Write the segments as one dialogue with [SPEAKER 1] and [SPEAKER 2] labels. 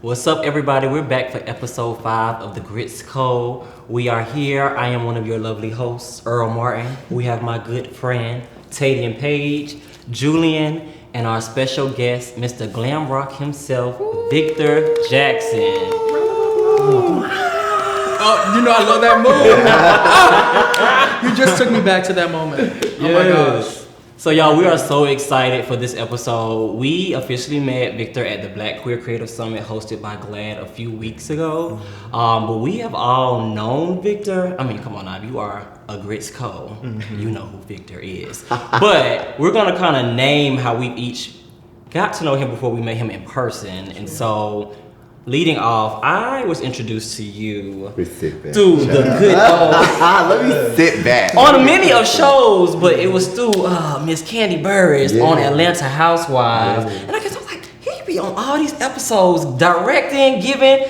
[SPEAKER 1] What's up, everybody? We're back for episode 5 of the Grits Code. We are here. I am one of your lovely hosts, Earl Martin. We have my good friend, Tadian Page, Julian, and our special guest, Mr. Glam Rock himself, Victor Jackson.
[SPEAKER 2] Oh, you know I love that move. You just took me back to that moment.
[SPEAKER 1] Yes.
[SPEAKER 2] Oh my gosh.
[SPEAKER 1] So y'all, we are so excited for this episode. We officially met Victor at the Black Queer Creative Summit hosted by GLAAD a few weeks ago. But we have all known Victor. I mean, come on now, you are a Grits Co. You know who Victor is. But we're gonna kind of name how we each got to know him before we met him in person. And so, leading off, I was introduced to you through the good old...
[SPEAKER 3] Let me sit back.
[SPEAKER 1] On many of shows, but it was through Miss Candy Burris on Atlanta Housewives. And I guess I was like, he be on all these episodes, directing, giving,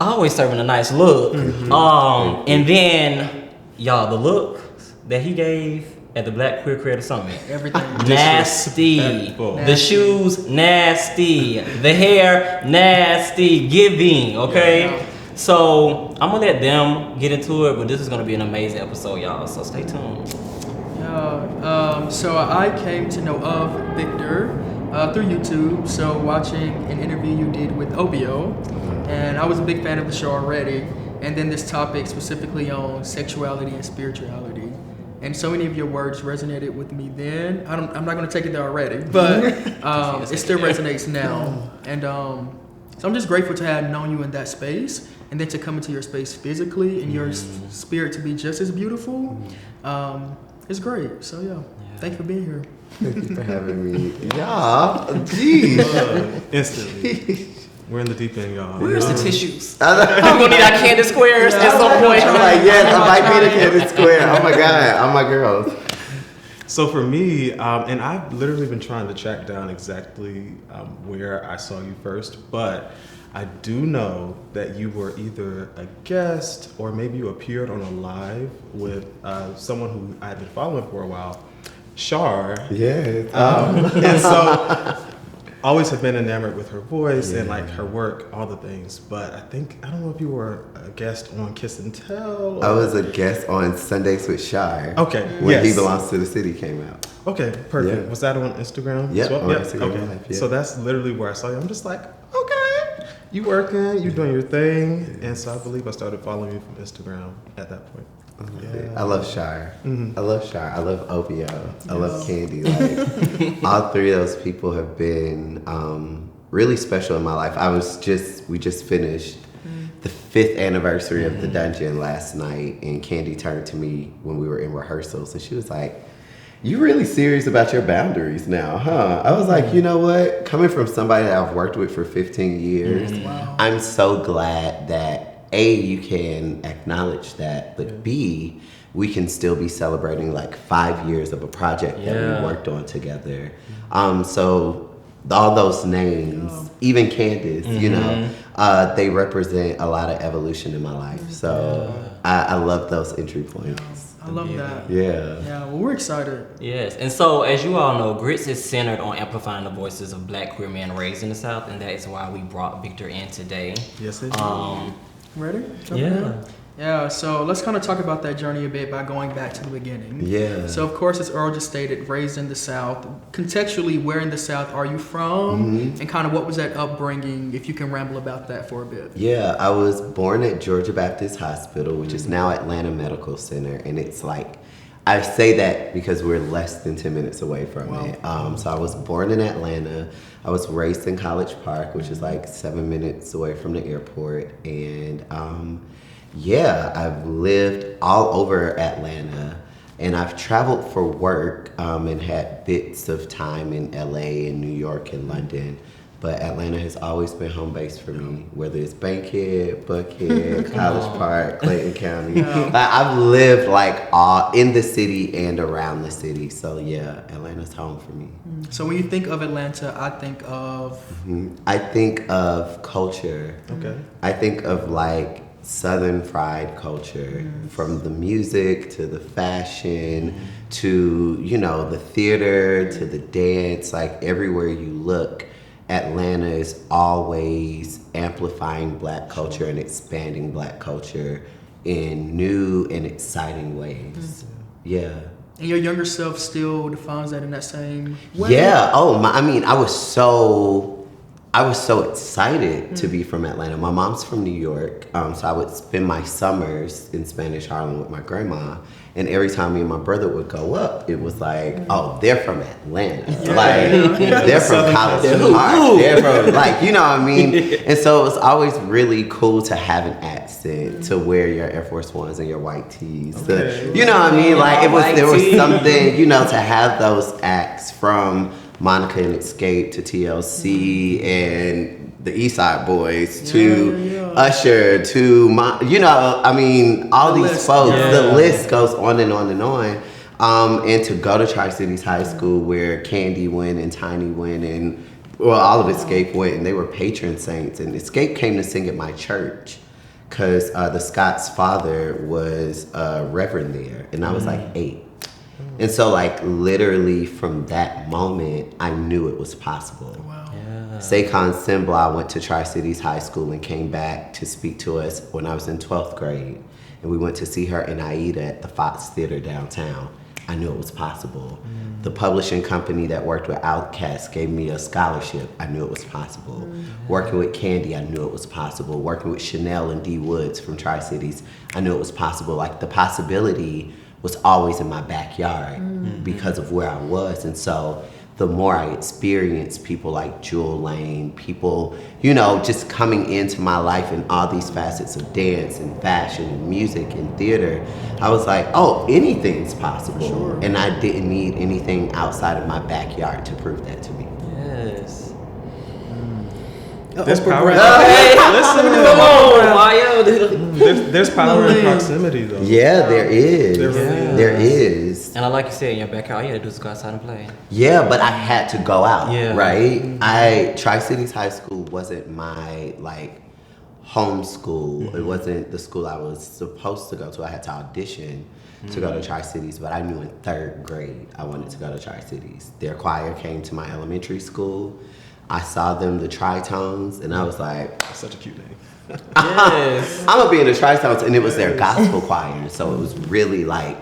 [SPEAKER 1] always serving a nice look. And then, y'all, the look that he gave at the Black Queer Creative Summit.
[SPEAKER 2] Everything.
[SPEAKER 1] Nasty. The shoes, nasty. The hair, nasty. Giving, okay? Yeah. So, I'm gonna let them get into it, but this is gonna be an amazing episode, y'all, so stay tuned.
[SPEAKER 2] So I came to know of Victor through YouTube, so watching an interview you did with Obio, and I was a big fan of the show already, and then this topic specifically on sexuality and spirituality. And so many of your words resonated with me then. I'm not going to take it there already, but it still resonates now. And so I'm just grateful to have known you in that space, and then to come into your space physically and your spirit to be just as beautiful. It's great. So yeah, thank you for being here.
[SPEAKER 3] Thank you for having me. Yeah, geez.
[SPEAKER 4] Instantly. We're in the deep end, y'all.
[SPEAKER 1] Where's the tissues? I'm gonna need our candy squares at some point.
[SPEAKER 3] I'm like, yes, I might be the candy square. Oh my God, oh my girls.
[SPEAKER 4] So for me, and I've literally been trying to track down exactly where I saw you first, but I do know that you were either a guest or maybe you appeared on a live with someone who I had been following for a while, Char.
[SPEAKER 3] Yes.
[SPEAKER 4] And so always have been enamored with her voice and like her work, all the things. But I don't know if you were a guest on Kiss and Tell.
[SPEAKER 3] I was a guest on Sundays with Shy.
[SPEAKER 4] Okay.
[SPEAKER 3] When He Belongs to the City came out.
[SPEAKER 4] Okay, perfect.
[SPEAKER 3] Yeah.
[SPEAKER 4] Was that on Instagram?
[SPEAKER 3] Yeah,
[SPEAKER 4] as well?
[SPEAKER 3] on Instagram
[SPEAKER 4] Okay.
[SPEAKER 3] Live, yeah.
[SPEAKER 4] So that's literally where I saw you. I'm just like, okay, you working, you doing your thing. And so I believe I started following you from Instagram at that point.
[SPEAKER 3] I love Shy. I love Shy. I love Obio. I love Candy. Like, all three of those people have been really special in my life. We just finished the 5th anniversary of The Dungeon last night, and Candy turned to me when we were in rehearsals, and she was like, "You really serious about your boundaries now, huh?" I was like, you know what? Coming from somebody that I've worked with for 15 years, I'm so glad that A, you can acknowledge that, but B, we can still be celebrating like 5 years of a project that we worked on together. So all those names, even Candace, you know, they represent a lot of evolution in my life. So I love those entry points.
[SPEAKER 2] I love that.
[SPEAKER 3] Yeah.
[SPEAKER 2] Yeah, well, we're excited.
[SPEAKER 1] Yes, and so as you all know, Grits is centered on amplifying the voices of Black queer men raised in the South, and that is why we brought Victor in today.
[SPEAKER 4] Yes, it is.
[SPEAKER 2] Ready?
[SPEAKER 1] Yeah.
[SPEAKER 2] Yeah, so let's kind of talk about that journey a bit by going back to the beginning.
[SPEAKER 3] Yeah.
[SPEAKER 2] So, of course, as Earl just stated, raised in the South. Contextually, where in the South are you from? And kind of what was that upbringing, if you can ramble about that for a bit.
[SPEAKER 3] Yeah, I was born at Georgia Baptist Hospital, which is now Atlanta Medical Center. And it's like, I say that because we're less than 10 minutes away from it. So I was born in Atlanta. I was raised in College Park, which is like 7 minutes away from the airport. And I've lived all over Atlanta, and I've traveled for work and had bits of time in LA and New York and London. But Atlanta has always been home base for me, whether it's Bankhead, Buckhead, College Park, Clayton County. Like, I've lived like all in the city and around the city. So yeah, Atlanta's home for me.
[SPEAKER 2] So when you think of Atlanta, I think of?
[SPEAKER 3] I think of culture.
[SPEAKER 4] Okay.
[SPEAKER 3] I think of like Southern fried culture, from the music to the fashion to, you know, the theater to the dance. Like everywhere you look, Atlanta is always amplifying Black culture and expanding Black culture in new and exciting ways. Yeah.
[SPEAKER 2] And your younger self still defines that in that same way?
[SPEAKER 3] Yeah. Oh, I mean, I was so excited to be from Atlanta. My mom's from New York, so I would spend my summers in Spanish Harlem with my grandma. And every time me and my brother would go up, it was like, oh, they're from Atlanta. They're from College Park. They're from, like, you know what I mean? And so it was always really cool to have an accent, to wear your Air Force Ones and your white tees. You know what I mean? Like, there was something, you know, to have those acts from Monica and Escape to TLC and the East Side Boys to Usher to you know, I mean, all these folks. The list goes on and on and on. And to go to Tri-Cities High School where Candy went and Tiny went and all of Escape went, and they were patron saints. And Escape came to sing at my church because the Scott's father was a reverend there, and I was like 8. And so, like, literally from that moment, I knew it was possible.
[SPEAKER 2] Wow.
[SPEAKER 3] Saquon Simba went to Tri-Cities High School and came back to speak to us when I was in 12th grade. And we went to see her in Aida at the Fox Theater downtown. I knew it was possible. The publishing company that worked with Outkast gave me a scholarship. I knew it was possible. Working with Candy, I knew it was possible. Working with Chanel and D Woods from Tri-Cities, I knew it was possible. Like, the possibility was always in my backyard because of where I was. And so the more I experienced people like Jewel Lane, people, you know, just coming into my life in all these facets of dance and fashion and music and theater, I was like, oh, anything's possible. Sure. And I didn't need anything outside of my backyard to prove that to me.
[SPEAKER 1] Yes.
[SPEAKER 4] There's power. There's power in proximity, though.
[SPEAKER 3] Yeah, there is. There is.
[SPEAKER 1] And I like you said, in your backyard, all you had to do is go outside and play.
[SPEAKER 3] Yeah, but I had to go out, right?
[SPEAKER 1] Mm-hmm.
[SPEAKER 3] Tri-Cities High School wasn't my, like, home school. It wasn't the school I was supposed to go to. I had to audition to go to Tri-Cities, but I knew in 3rd grade I wanted to go to Tri-Cities. Their choir came to my elementary school. I saw them, the Tritones, and I was like,
[SPEAKER 4] such a cute name.
[SPEAKER 1] Yes.
[SPEAKER 3] I'm gonna be in the Tritones, and it was their gospel choir, so it was really like,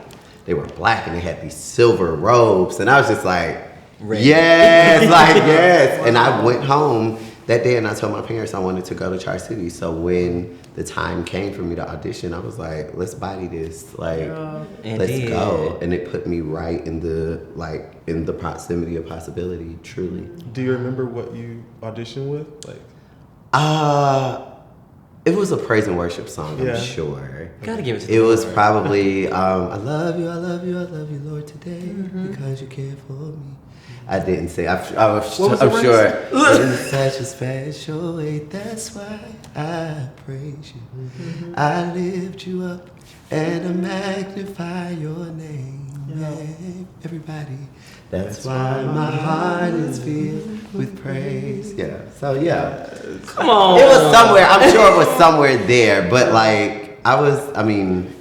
[SPEAKER 3] they were Black and they had these silver robes, and I was just like, yes. And I went home that day and I told my parents I wanted to go to Tri-Cities. So when the time came for me to audition, I was like, let's body this, like, let's go. And it put me right in the proximity of possibility, truly.
[SPEAKER 4] Do you remember what you auditioned with? Like,
[SPEAKER 3] it was a praise and worship song, I'm sure.
[SPEAKER 1] Gotta give it to
[SPEAKER 3] It was probably, I love you, Lord, today, because you care for me. I didn't say, I'm sure. In such a special way, that's why I praise you. I lift you up and I magnify your name. Everybody. That's why my heart is filled with praise. Yeah. So yeah.
[SPEAKER 1] Come on.
[SPEAKER 3] It was somewhere. I'm sure it was somewhere there, but like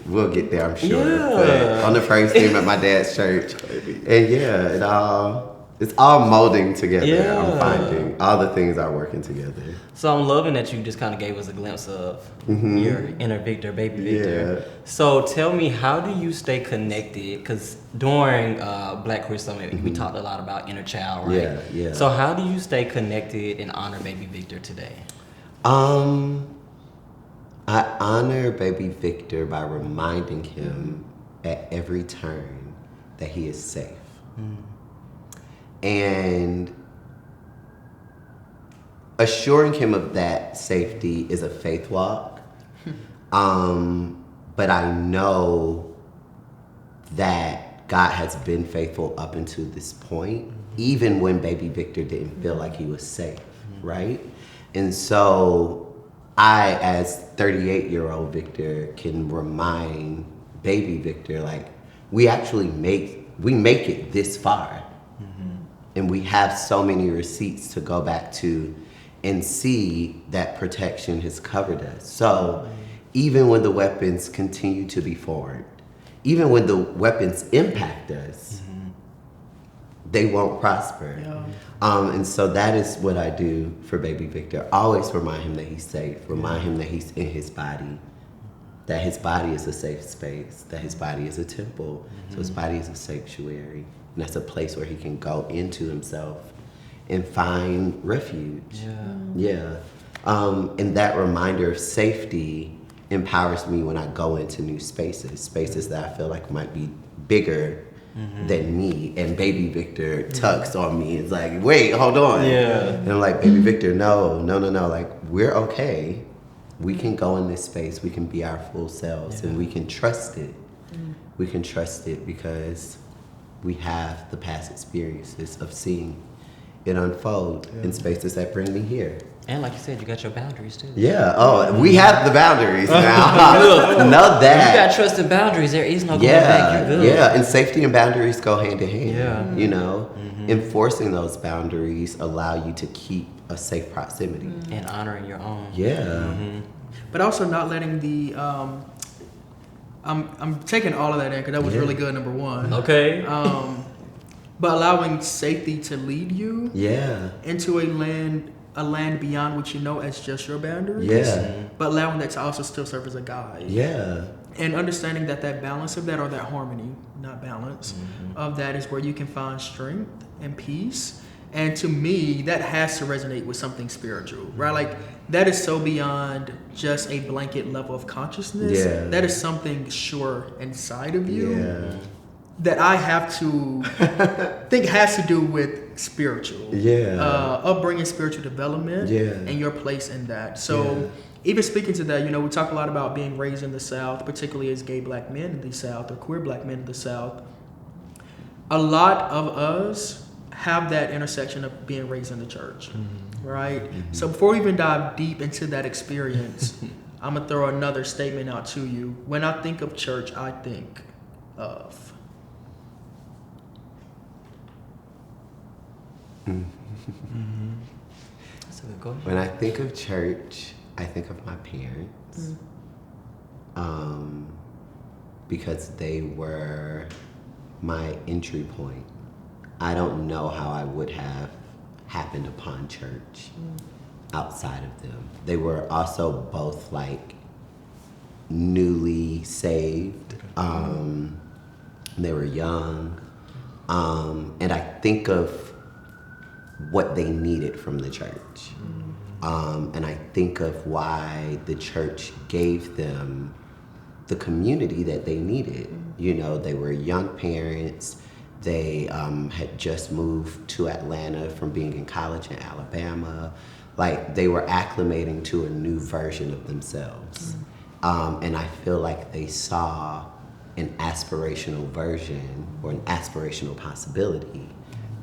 [SPEAKER 3] we'll get there, I'm sure. But on the praise team at my dad's church. And yeah, it's all molding together.
[SPEAKER 1] Yeah.
[SPEAKER 3] I'm finding all the things are working together.
[SPEAKER 1] So I'm loving that you just kind of gave us a glimpse of your inner Victor, baby Victor.
[SPEAKER 3] Yeah.
[SPEAKER 1] So tell me, how do you stay connected? Because during Black Queer Summit, we talked a lot about inner child, right?
[SPEAKER 3] Yeah.
[SPEAKER 1] So how do you stay connected and honor baby Victor today?
[SPEAKER 3] I honor baby Victor by reminding him at every turn that he is safe. And assuring him of that safety is a faith walk. But I know that God has been faithful up until this point, even when baby Victor didn't feel like he was safe, right? And so I, as 38-year-old Victor, can remind baby Victor, like, we actually make it this far. And we have so many receipts to go back to and see that protection has covered us. So even when the weapons continue to be formed, even when the weapons impact us, they won't prosper.
[SPEAKER 2] Yeah.
[SPEAKER 3] And so that is what I do for baby Victor. Always remind him that he's safe. Remind him that he's in his body. That his body is a safe space. That his body is a temple. So his body is a sanctuary. And that's a place where he can go into himself and find refuge. Yeah. And that reminder of safety empowers me when I go into new spaces that I feel like might be bigger than me, and baby Victor tucks on me. It's like, wait, hold on. And I'm like, baby Victor, no. Like, we're okay. We can go in this space. We can be our full selves, and we can trust it. We can trust it because we have the past experiences of seeing it unfold in spaces that bring me here.
[SPEAKER 1] And like you said, you got your boundaries too.
[SPEAKER 3] Yeah. Oh, we have the boundaries now. Know that.
[SPEAKER 1] You got trust and boundaries. There is no going back. You're good.
[SPEAKER 3] Yeah. And safety and boundaries go hand in hand.
[SPEAKER 1] Yeah.
[SPEAKER 3] You know, enforcing those boundaries allow you to keep a safe proximity
[SPEAKER 1] And honoring your own.
[SPEAKER 3] Yeah.
[SPEAKER 2] But also not letting the I'm taking all of that in because that was really good. Number one.
[SPEAKER 1] Okay.
[SPEAKER 2] But allowing safety to lead you
[SPEAKER 3] Yeah.
[SPEAKER 2] into a land beyond what you know as just your boundaries.
[SPEAKER 3] Yeah.
[SPEAKER 2] But allowing that to also still serve as a guide.
[SPEAKER 3] Yeah.
[SPEAKER 2] And understanding that balance of that, or that harmony, not balance, of that is where you can find strength and peace. And to me, that has to resonate with something spiritual, right? Like, that is so beyond just a blanket level of consciousness.
[SPEAKER 3] Yeah.
[SPEAKER 2] That is something sure inside of you
[SPEAKER 3] Yeah.
[SPEAKER 2] that I have to think has to do with spiritual.
[SPEAKER 3] Yeah.
[SPEAKER 2] Upbringing, spiritual development,
[SPEAKER 3] Yeah.
[SPEAKER 2] and your place in that. So even speaking to that, we talk a lot about being raised in the South, particularly as gay black men in the South or queer black men in the South. A lot of us have that intersection of being raised in the church, right? So before we even dive deep into that experience, I'm gonna throw another statement out to you. When I think of church, I think of
[SPEAKER 1] That's a good goal.
[SPEAKER 3] When I think of church, I think of my parents. Because they were my entry point. I don't know how I would have happened upon church outside of them. They were also both like newly saved. They were young. And I think of what they needed from the church. And I think of why the church gave them the community that they needed. They were young parents. They had just moved to Atlanta from being in college in Alabama. Like, they were acclimating to a new version of themselves. And I feel like they saw an aspirational version or an aspirational possibility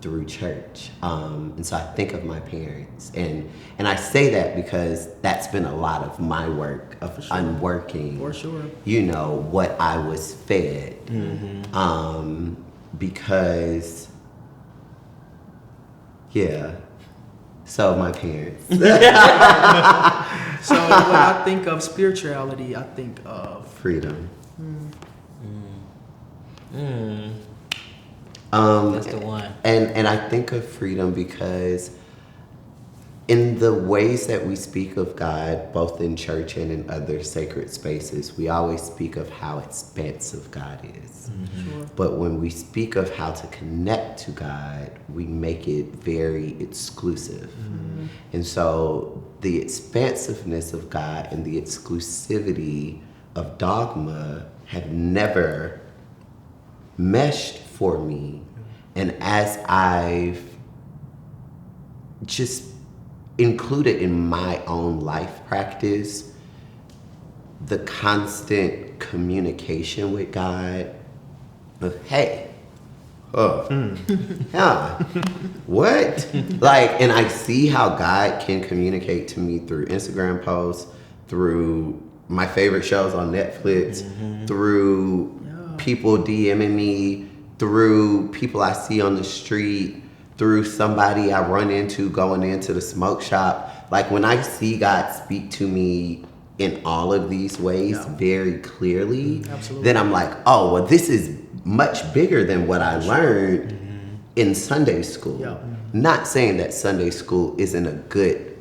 [SPEAKER 3] through church. And so I think of my parents. And I say that because that's been a lot of my work of unworking,
[SPEAKER 2] for sure,
[SPEAKER 3] what I was fed. Because, so my parents.
[SPEAKER 2] So when I think of spirituality, I think of
[SPEAKER 3] freedom.
[SPEAKER 1] That's the one.
[SPEAKER 3] And I think of freedom because in the ways that we speak of God, both in church and in other sacred spaces, we always speak of how expansive God is.
[SPEAKER 2] Sure.
[SPEAKER 3] But when we speak of how to connect to God, we make it very exclusive. And so the expansiveness of God and the exclusivity of dogma have never meshed for me. And as I've just included in my own life practice the constant communication with God of, hey, what? Like, and I see how God can communicate to me through Instagram posts, through my favorite shows on Netflix, through people DMing me, through people I see on the street, through somebody I run into going into the smoke shop. Like, when I see God speak to me in all of these ways very clearly, then I'm like, oh, well, this is much bigger than what I learned in Sunday school.
[SPEAKER 2] Yeah.
[SPEAKER 3] Not saying that Sunday school isn't a good,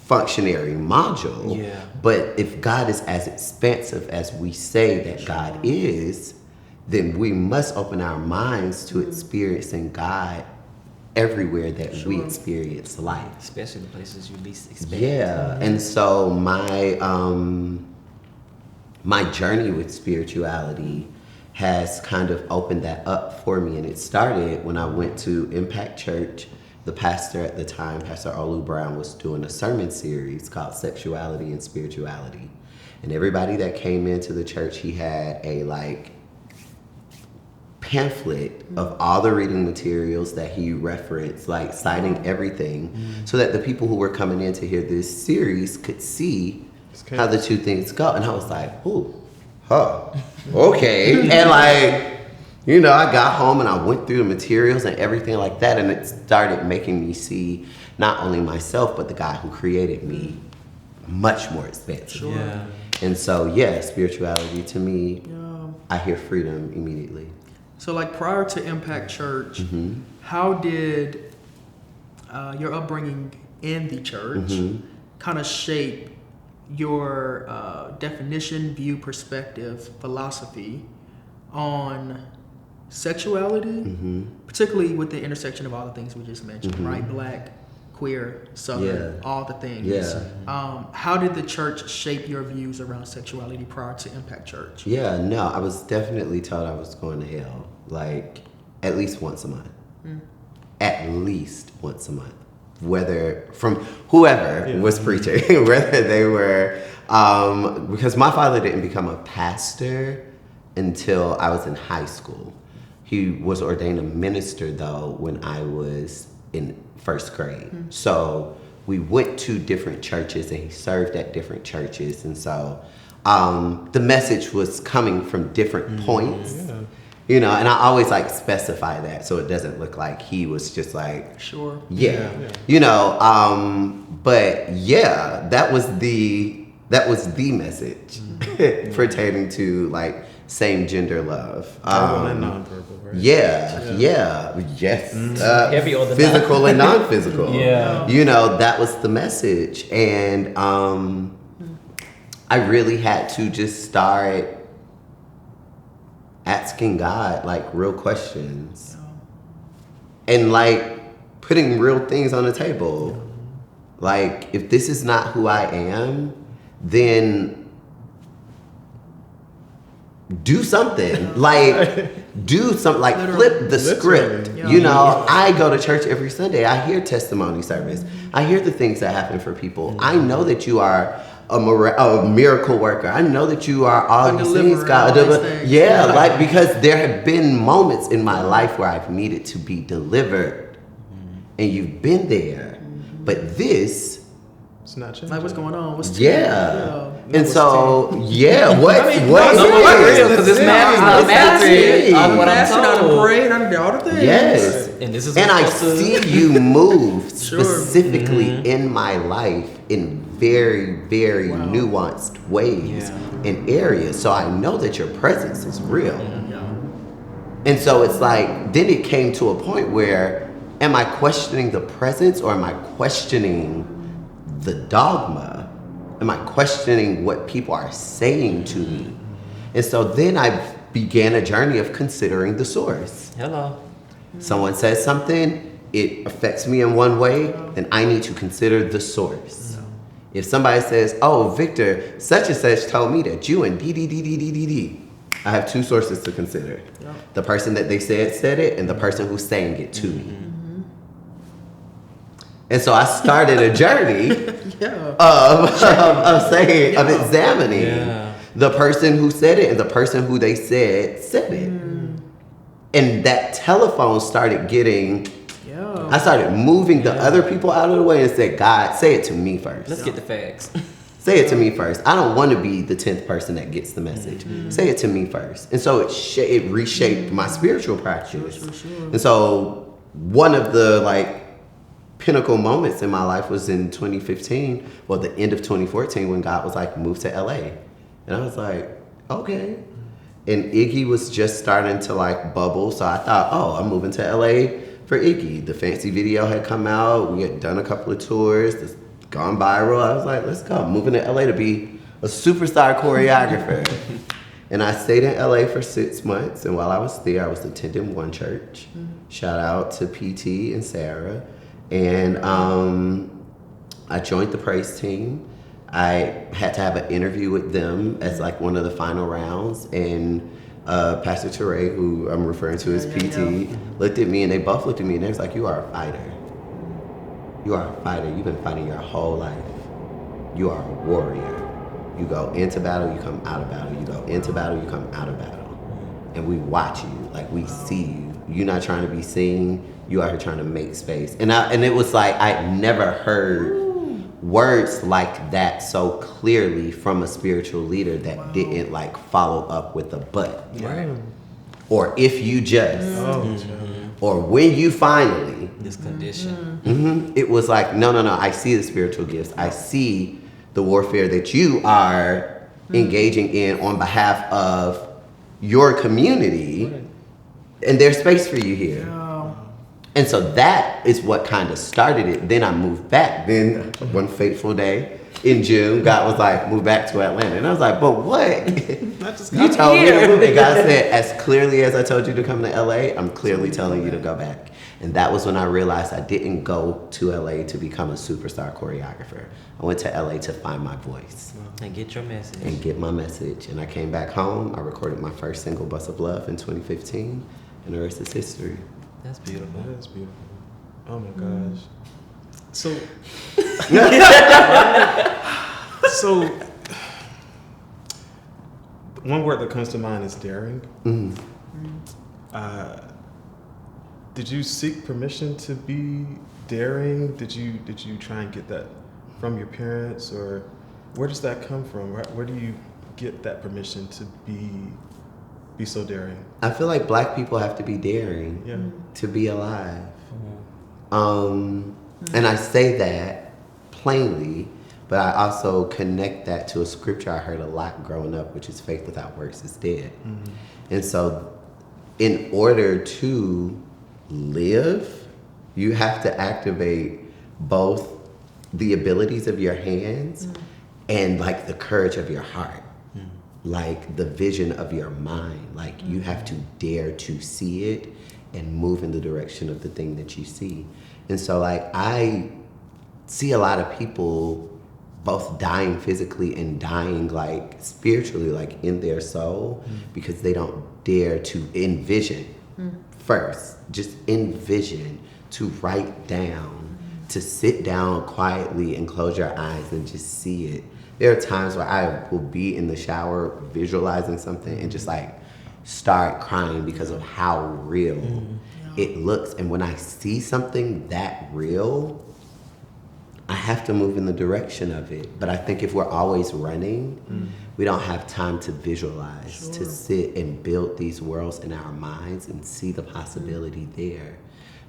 [SPEAKER 3] functionary module.
[SPEAKER 1] Yeah.
[SPEAKER 3] But if God is as expansive as we say that God is, then we must open our minds to experiencing God everywhere that we experience life.
[SPEAKER 1] Especially the places you least expect.
[SPEAKER 3] Yeah, and so my journey with spirituality has kind of opened that up for me, and it started when I went to Impact Church. The pastor at the time, Pastor Olu Brown, was doing a sermon series called Sexuality and Spirituality, and everybody that came into the church, he had a pamphlet of all the reading materials that he referenced, citing everything, so that the people who were coming in to hear this series could see how the two things go. And I was like, ooh, okay. And I got home and I went through the materials and everything like that, and it started making me see not only myself, but the God who created me much more expansive.
[SPEAKER 2] Sure.
[SPEAKER 1] Yeah.
[SPEAKER 3] And so, spirituality to me, I hear freedom immediately.
[SPEAKER 2] So, prior to Impact Church, how did your upbringing in the church kind of shape your definition, view, perspective, philosophy on sexuality, particularly with the intersection of all the things we just mentioned, right? Black, queer, Southern, all the things.
[SPEAKER 3] Yeah.
[SPEAKER 2] How did the church shape your views around sexuality prior to Impact Church?
[SPEAKER 3] Yeah, no, I was definitely told I was going to hell, at least once a month. At least once a month. Whether from whoever was preaching, whether they were, because my father didn't become a pastor until I was in high school. He was ordained a minister, though, when I was in first grade. So we went to different churches, and he served at different churches. And so the message was coming from different points. And I always specify that so it doesn't look like he was just
[SPEAKER 2] Sure.
[SPEAKER 3] But that was the message pertaining to same gender love.
[SPEAKER 4] And nonverbal, right?
[SPEAKER 3] Yes.
[SPEAKER 1] Heavy on the
[SPEAKER 3] physical and non-physical.
[SPEAKER 1] Yeah.
[SPEAKER 3] That was the message, and I really had to just start asking God real questions and putting real things on the table. If this is not who I am, then do something. Do something. Flip the script. I go to church every Sunday. I hear testimony service. I hear the things that happen for people. I know that you are a miracle worker. I know that you are all these things, God. Because there have been moments in my life where I've needed to be delivered, and you've been there. But this,
[SPEAKER 4] it's not changing.
[SPEAKER 2] What's going on? What's
[SPEAKER 3] and so what?
[SPEAKER 1] Because this man is not mastery on what I'm told.
[SPEAKER 2] Praying, I'm all the things.
[SPEAKER 3] Yes.
[SPEAKER 1] And this is
[SPEAKER 3] I see you move
[SPEAKER 2] Sure.
[SPEAKER 3] specifically in my life in very, very nuanced ways in areas. So I know that your presence is real. And so it's then it came to a point where, am I questioning the presence, or am I questioning the dogma? Am I questioning what people are saying to me? And so then I began a journey of considering the source.
[SPEAKER 1] Hello.
[SPEAKER 3] Someone says something, it affects me in one way, then I need to consider the source. If somebody says, oh, Victor, such and such told me that you and D. I have two sources to consider. The person that they said it, and the person who's saying it to me. And so I started a journey of examining the person who said it and the person who they said it. And that telephone started getting, I started moving the other people out of the way and said, God, say it to me first.
[SPEAKER 1] Let's get the facts.
[SPEAKER 3] Say it to me first. I don't want to be the 10th person that gets the message. Say it to me first. And so it reshaped my spiritual practice.
[SPEAKER 2] Sure.
[SPEAKER 3] And so one of the pinnacle moments in my life was in 2015, the end of 2014, when God was move to LA. And I was like, okay. And Iggy was just starting to like bubble. So I thought, oh, I'm moving to LA for Iggy. The Fancy video had come out. We had done a couple of tours. It's gone viral. I was like, let's go. I'm moving to LA to be a superstar choreographer. And I stayed in LA for 6 months. And while I was there, I was attending one church. Shout out to PT and Sarah. And I joined the praise team. I had to have an interview with them as like one of the final rounds, and Pastor Teray, who I'm referring to as PT, looked at me, and they both looked at me, and they was like, "You are a fighter. You are a fighter. You've been fighting your whole life. You are a warrior. You go into battle, you come out of battle. You go into battle, you come out of battle. And we watch you, like we see you. You're not trying to be seen. You are here trying to make space." And it was like I never heard words like that so clearly from a spiritual leader that didn't like follow up with a but.
[SPEAKER 1] Right.
[SPEAKER 3] Or if you just. Or when you finally.
[SPEAKER 1] This condition.
[SPEAKER 3] It was like, no, I see the spiritual gifts. I see the warfare that you are engaging in on behalf of your community. And there's space for you here. And so that is what kind of started it. Then I moved back. Then one fateful day in June, God was like, move back to Atlanta. And I was like, but what? You told me to move. And God said, as clearly as I told you to come to LA, I'm clearly telling you to go back. And that was when I realized I didn't go to LA to become a superstar choreographer. I went to LA to find my voice.
[SPEAKER 1] And get your message.
[SPEAKER 3] And get my message. And I came back home. I recorded my first single, Bus of Love, in 2015. And the rest is history.
[SPEAKER 1] That's beautiful.
[SPEAKER 4] That is beautiful. Oh my gosh. So, one word that comes to mind is daring. Did you seek permission to be daring? Did you try and get that from your parents, or where does that come from? Where do you get that permission to be so daring?
[SPEAKER 3] I feel like Black people have to be daring to be alive. And I say that plainly, but I also connect that to a scripture I heard a lot growing up, which is faith without works is dead. And so in order to live, you have to activate both the abilities of your hands and like the courage of your heart. Like the vision of your mind. Like you have to dare to see it and move in the direction of the thing that you see. And so like I see a lot of people both dying physically and dying like spiritually, like in their soul, because they don't dare to envision first, just envision, to write down, to sit down quietly and close your eyes and just see it. There are times where I will be in the shower visualizing something and just like start crying because of how real it looks. And when I see something that real, I have to move in the direction of it. But I think if we're always running, we don't have time to visualize, to sit and build these worlds in our minds and see the possibility there.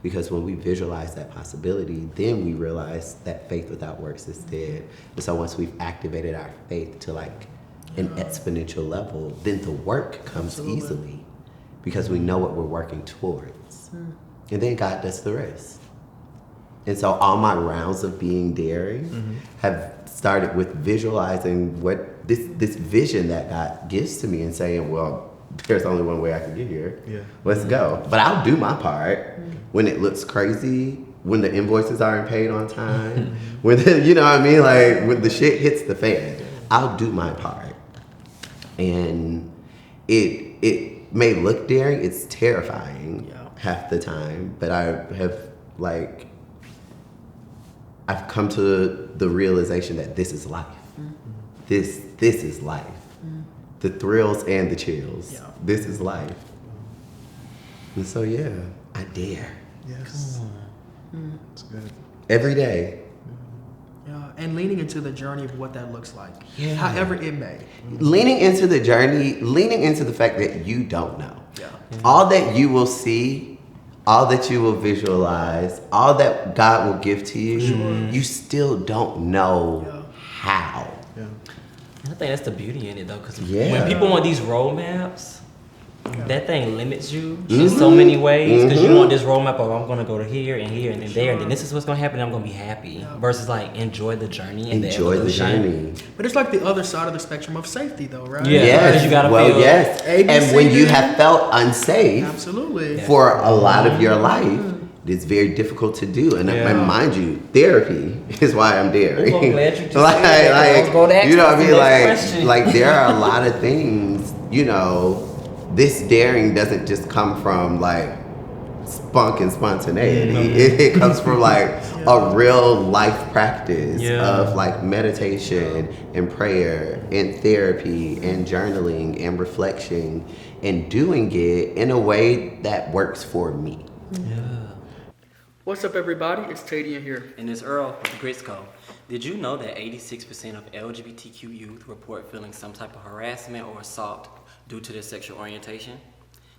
[SPEAKER 3] Because when we visualize that possibility, then we realize that faith without works is dead. And so once we've activated our faith to like an exponential level, then the work comes easily because we know what we're working towards. And then God does the rest. And so all my rounds of being daring have started with visualizing what this vision that God gives to me and saying, well, there's only one way I can get here. Let's go. But I'll do my part when it looks crazy, when the invoices aren't paid on time, when you know what I mean? Like when the shit hits the fan, I'll do my part. And it may look daring, it's terrifying half the time, but I've come to the realization that this is life. This is life. The thrills and the chills. This is life. And so I dare.
[SPEAKER 4] Yes. It's good.
[SPEAKER 3] Every day.
[SPEAKER 2] And leaning into the journey of what that looks like. However it may.
[SPEAKER 3] Leaning into the journey, leaning into the fact that you don't know. All that you will see, all that you will visualize, all that God will give to you, you still don't know how.
[SPEAKER 1] I think that's the beauty in it though, because
[SPEAKER 3] Yeah.
[SPEAKER 1] when people want these roadmaps, that thing limits you in so many ways. Because you want this roadmap of I'm gonna go to here and here and then there, and then this is what's gonna happen. And I'm gonna be happy. Versus like enjoy the journey and
[SPEAKER 3] Enjoy
[SPEAKER 1] the
[SPEAKER 3] the
[SPEAKER 1] evolution.
[SPEAKER 3] journey.
[SPEAKER 2] But it's like the other side of the spectrum of safety, though, right?
[SPEAKER 1] Yeah.
[SPEAKER 3] Yes.
[SPEAKER 1] Because you gotta
[SPEAKER 3] well,
[SPEAKER 1] feel-
[SPEAKER 3] yes.
[SPEAKER 2] A, B,
[SPEAKER 3] And
[SPEAKER 2] C,
[SPEAKER 3] when you
[SPEAKER 2] D.
[SPEAKER 3] have felt unsafe
[SPEAKER 2] Absolutely.
[SPEAKER 3] for a lot of your life, it's very difficult to do. And,
[SPEAKER 1] Yeah.
[SPEAKER 3] and mind you, therapy is why I'm there.
[SPEAKER 1] Ooh, I'm glad you just
[SPEAKER 3] like,
[SPEAKER 1] said that, 'cause I was gonna ask
[SPEAKER 3] you know what I
[SPEAKER 1] you
[SPEAKER 3] mean?
[SPEAKER 1] the next question.
[SPEAKER 3] Like there are a lot of things, you know, this daring doesn't just come from like spunk and spontaneity. It comes from like a real life practice of like meditation and prayer and therapy and journaling and reflection and doing it in a way that works for me.
[SPEAKER 2] What's up, everybody? It's Tadian here.
[SPEAKER 1] And it's Earl with the Grits Co. Did you know that 86% of LGBTQ youth report feeling some type of harassment or assault due to their sexual orientation?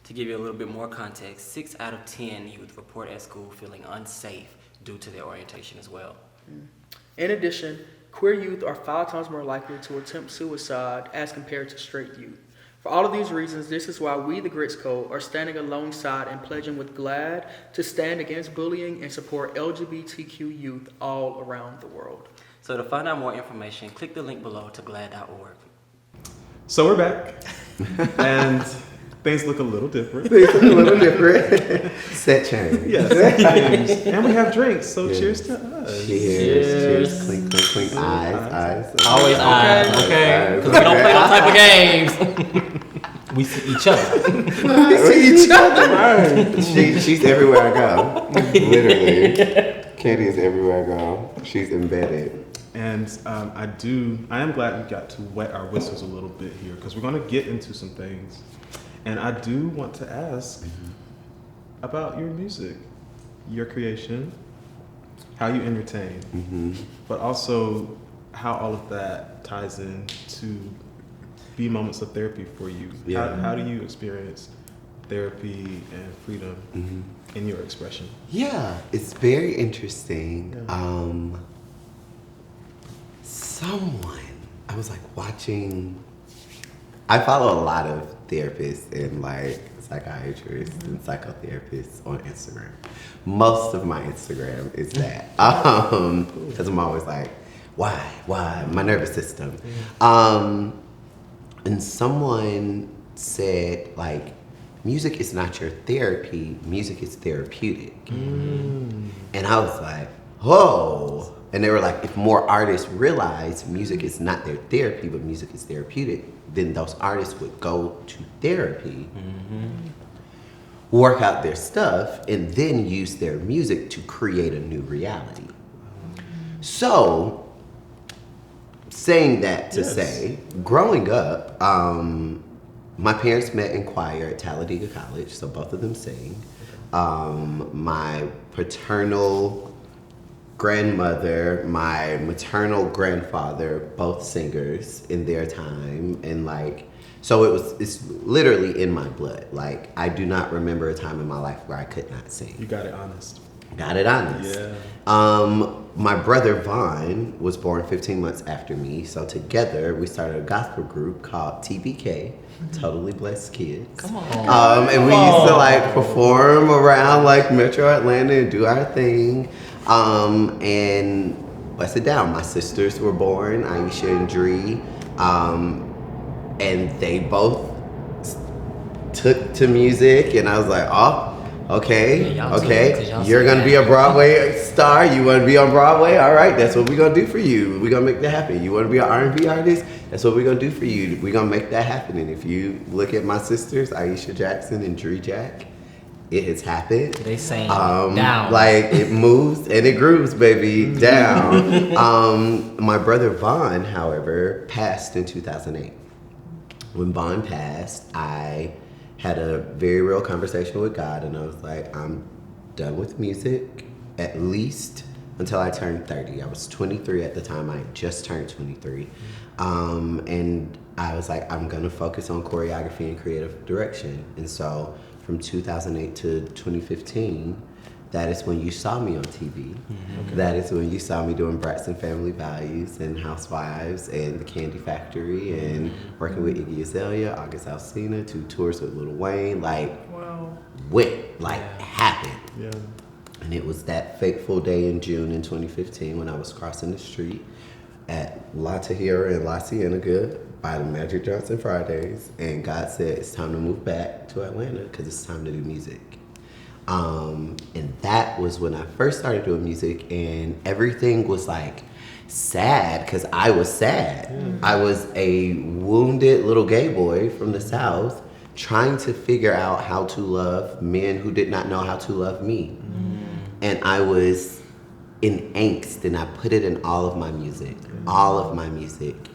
[SPEAKER 1] To give you a little bit more context, 6 out of 10 youth report at school feeling unsafe due to their orientation as well.
[SPEAKER 2] In addition, queer youth are 5 times more likely to attempt suicide as compared to straight youth. For all of these reasons, this is why we, the Grits Co, are standing alongside and pledging with GLAAD to stand against bullying and support LGBTQ youth all around the world.
[SPEAKER 1] So to find out more information, click the link below to GLAAD.org.
[SPEAKER 4] So we're back, and things look a little different.
[SPEAKER 3] It's a little different. Set change.
[SPEAKER 4] Yes, and we have drinks. So cheers to us.
[SPEAKER 3] Cheers. Clink, clink, clink. Eyes.
[SPEAKER 1] Always eyes, okay? Because we don't play those type of games. We see each other.
[SPEAKER 3] We see each other. She's everywhere I go. Literally. Katie is everywhere I go. She's embedded.
[SPEAKER 4] And I am glad we got to wet our whistles a little bit here because we're going to get into some things. And I do want to ask about your music, your creation, how you entertain, but also how all of that ties in to be moments of therapy for you.
[SPEAKER 3] Yeah.
[SPEAKER 4] How do you experience therapy and freedom in your expression?
[SPEAKER 3] Yeah, it's very interesting.
[SPEAKER 4] Yeah.
[SPEAKER 3] I was like watching, I follow a lot of therapists and like psychiatrists and psychotherapists on Instagram. Most of my Instagram is that. Because I'm always like, why? My nervous system. And someone said like, music is not your therapy, music is therapeutic. And I was like, whoa. And they were like, if more artists realize music is not their therapy, but music is therapeutic, then those artists would go to therapy, work out their stuff, and then use their music to create a new reality. So, saying that to say, growing up, my parents met in choir at Talladega College, so both of them sing. My paternal grandmother, my maternal grandfather, both singers in their time, and like, so it's literally in my blood. Like, I do not remember a time in my life where I could not sing.
[SPEAKER 4] You got it honest.
[SPEAKER 3] Got it honest.
[SPEAKER 4] Yeah.
[SPEAKER 3] My brother Vaughn was born 15 months after me, so together we started a gospel group called TBK, Totally Blessed Kids.
[SPEAKER 1] Come on.
[SPEAKER 3] And we used to like perform around like Metro Atlanta and do our thing. And bust it down. My sisters were born, Aisha and G.R.I.T.S. And they both took to music, and I was like, okay,
[SPEAKER 1] Yeah, y'all too,
[SPEAKER 3] okay.
[SPEAKER 1] 'cause y'all
[SPEAKER 3] You're
[SPEAKER 1] sing
[SPEAKER 3] gonna be
[SPEAKER 1] that.
[SPEAKER 3] a Broadway star. You wanna be on Broadway? All right, that's what we're gonna do for you. We're gonna make that happen. You wanna be an R&B artist? That's what we're gonna do for you. We're gonna make that happen. And if you look at my sisters, Aisha Jackson and Dree Jack, it has happened.
[SPEAKER 1] They sang down.
[SPEAKER 3] Like it moves and it grooves, baby, down. My brother Vaughn, however, passed in 2008. When Vaughn passed, I had a very real conversation with God, and I was like, I'm done with music, at least until I turned 30. I was 23 at the time. I had just turned 23. And I was like, I'm gonna focus on choreography and creative direction. And so from 2008 to 2015, that is when you saw me on TV. Okay. That is when you saw me doing Brats and Family Values and Housewives and The Candy Factory and working with Iggy Azalea, August Alsina, 2 tours with Lil Wayne. Like, happened.
[SPEAKER 4] Yeah.
[SPEAKER 3] And it was that fateful day in June in 2015 when I was crossing the street at La Tahira in La Cienega by the Magic Johnson Fridays, and God said it's time to move back to Atlanta because it's time to do music. And that was when I first started doing music, and everything was like sad because I was sad. I was a wounded little gay boy from the South trying to figure out how to love men who did not know how to love me. And I was in angst, and I put it in all of my music,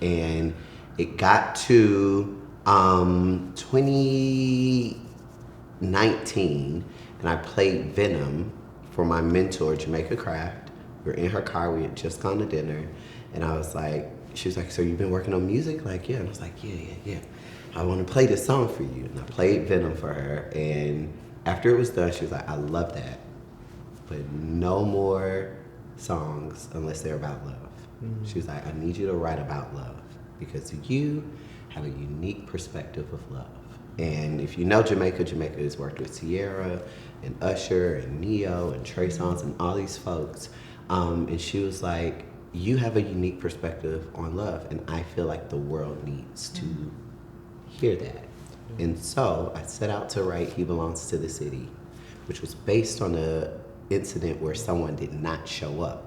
[SPEAKER 3] And it got to 2019, and I played Venom for my mentor, Jamaica Craft. We were in her car, we had just gone to dinner, and I was like, she was like, so you've been working on music? Like, yeah. And I was like, yeah. I want to play this song for you. And I played Venom for her, and after it was done, she was like, I love that, but no more songs unless they're about love. She was like, I need you to write about love because you have a unique perspective of love. And if you know Jamaica has worked with Sierra and Usher and Neo and Trey Songz and all these folks. And she was like, you have a unique perspective on love, and I feel like the world needs to hear that. And so I set out to write He Belongs to the City, which was based on a incident where someone did not show up.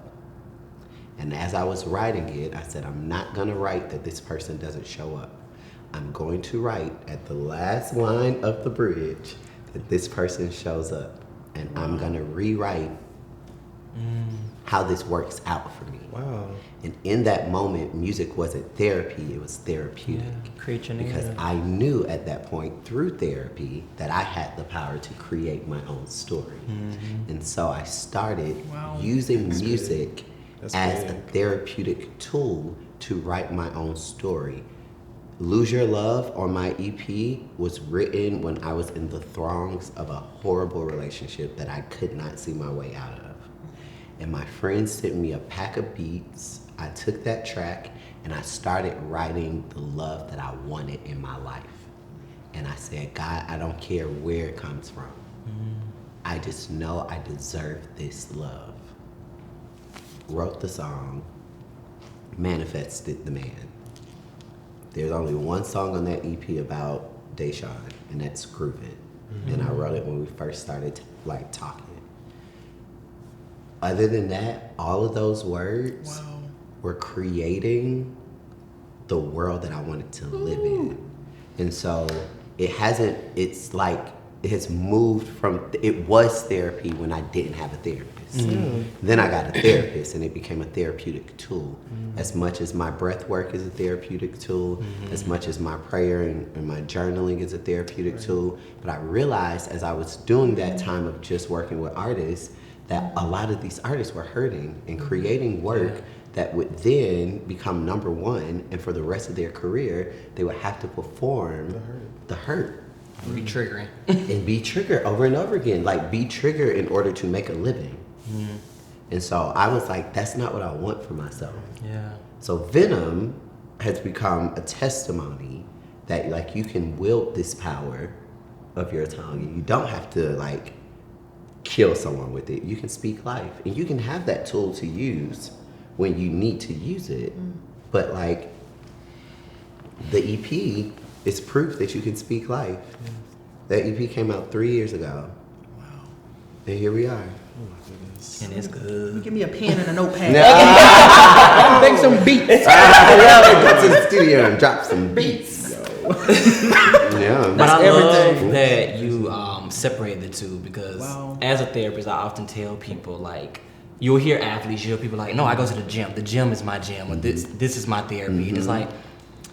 [SPEAKER 3] And as I was writing it, I said, I'm not gonna write that this person doesn't show up. I'm going to write at the last line of the bridge that this person shows up. And I'm gonna rewrite how this works out for me.
[SPEAKER 4] Wow.
[SPEAKER 3] And in that moment, music wasn't therapy, it was therapeutic.
[SPEAKER 1] Create your
[SPEAKER 3] because
[SPEAKER 1] narrative.
[SPEAKER 3] I knew at that point through therapy that I had the power to create my own story. And so I started using music as a therapeutic tool to write my own story. Lose Your Love on my EP was written when I was in the throngs of a horrible relationship that I could not see my way out of. And my friends sent me a pack of beats. I took that track and I started writing the love that I wanted in my life. And I said, God, I don't care where it comes from. I just know I deserve this love. Wrote the song, manifested the man. There's only one song on that EP about Deshaun, and that's Groove It. And I wrote it when we first started talking. Other than that, all of those words were creating the world that I wanted to live in. And so it has moved from, it was therapy when I didn't have a therapist. Then I got a therapist and it became a therapeutic tool. As much as my breath work is a therapeutic tool, as much as my prayer and my journaling is a therapeutic tool. But I realized as I was doing that time of just working with artists, that a lot of these artists were hurting and creating work that would then become number one, and for the rest of their career, they would have to perform the hurt.
[SPEAKER 1] Be triggering.
[SPEAKER 3] And be triggered over and over again, be triggered in order to make a living. And so I was like, that's not what I want for myself.
[SPEAKER 1] Yeah.
[SPEAKER 3] So Venom has become a testimony that you can wield this power of your tongue, and you don't have to kill someone with it. You can speak life, and you can have that tool to use when you need to use it. But the EP is proof that you can speak life. That EP came out 3 years ago.
[SPEAKER 2] Wow.
[SPEAKER 3] And here we are.
[SPEAKER 4] Oh my goodness.
[SPEAKER 1] And it's good.
[SPEAKER 2] Give me a pen and a notepad.
[SPEAKER 3] No.
[SPEAKER 2] Make some beats.
[SPEAKER 3] Go to the studio and drop some beats. Yeah.
[SPEAKER 1] But I
[SPEAKER 2] everything.
[SPEAKER 1] love that you separate the two because
[SPEAKER 2] Wow.
[SPEAKER 1] as a therapist, I often tell people you'll hear athletes, you'll hear people no, I go to the gym. The gym is my gym, or this is my therapy. And it's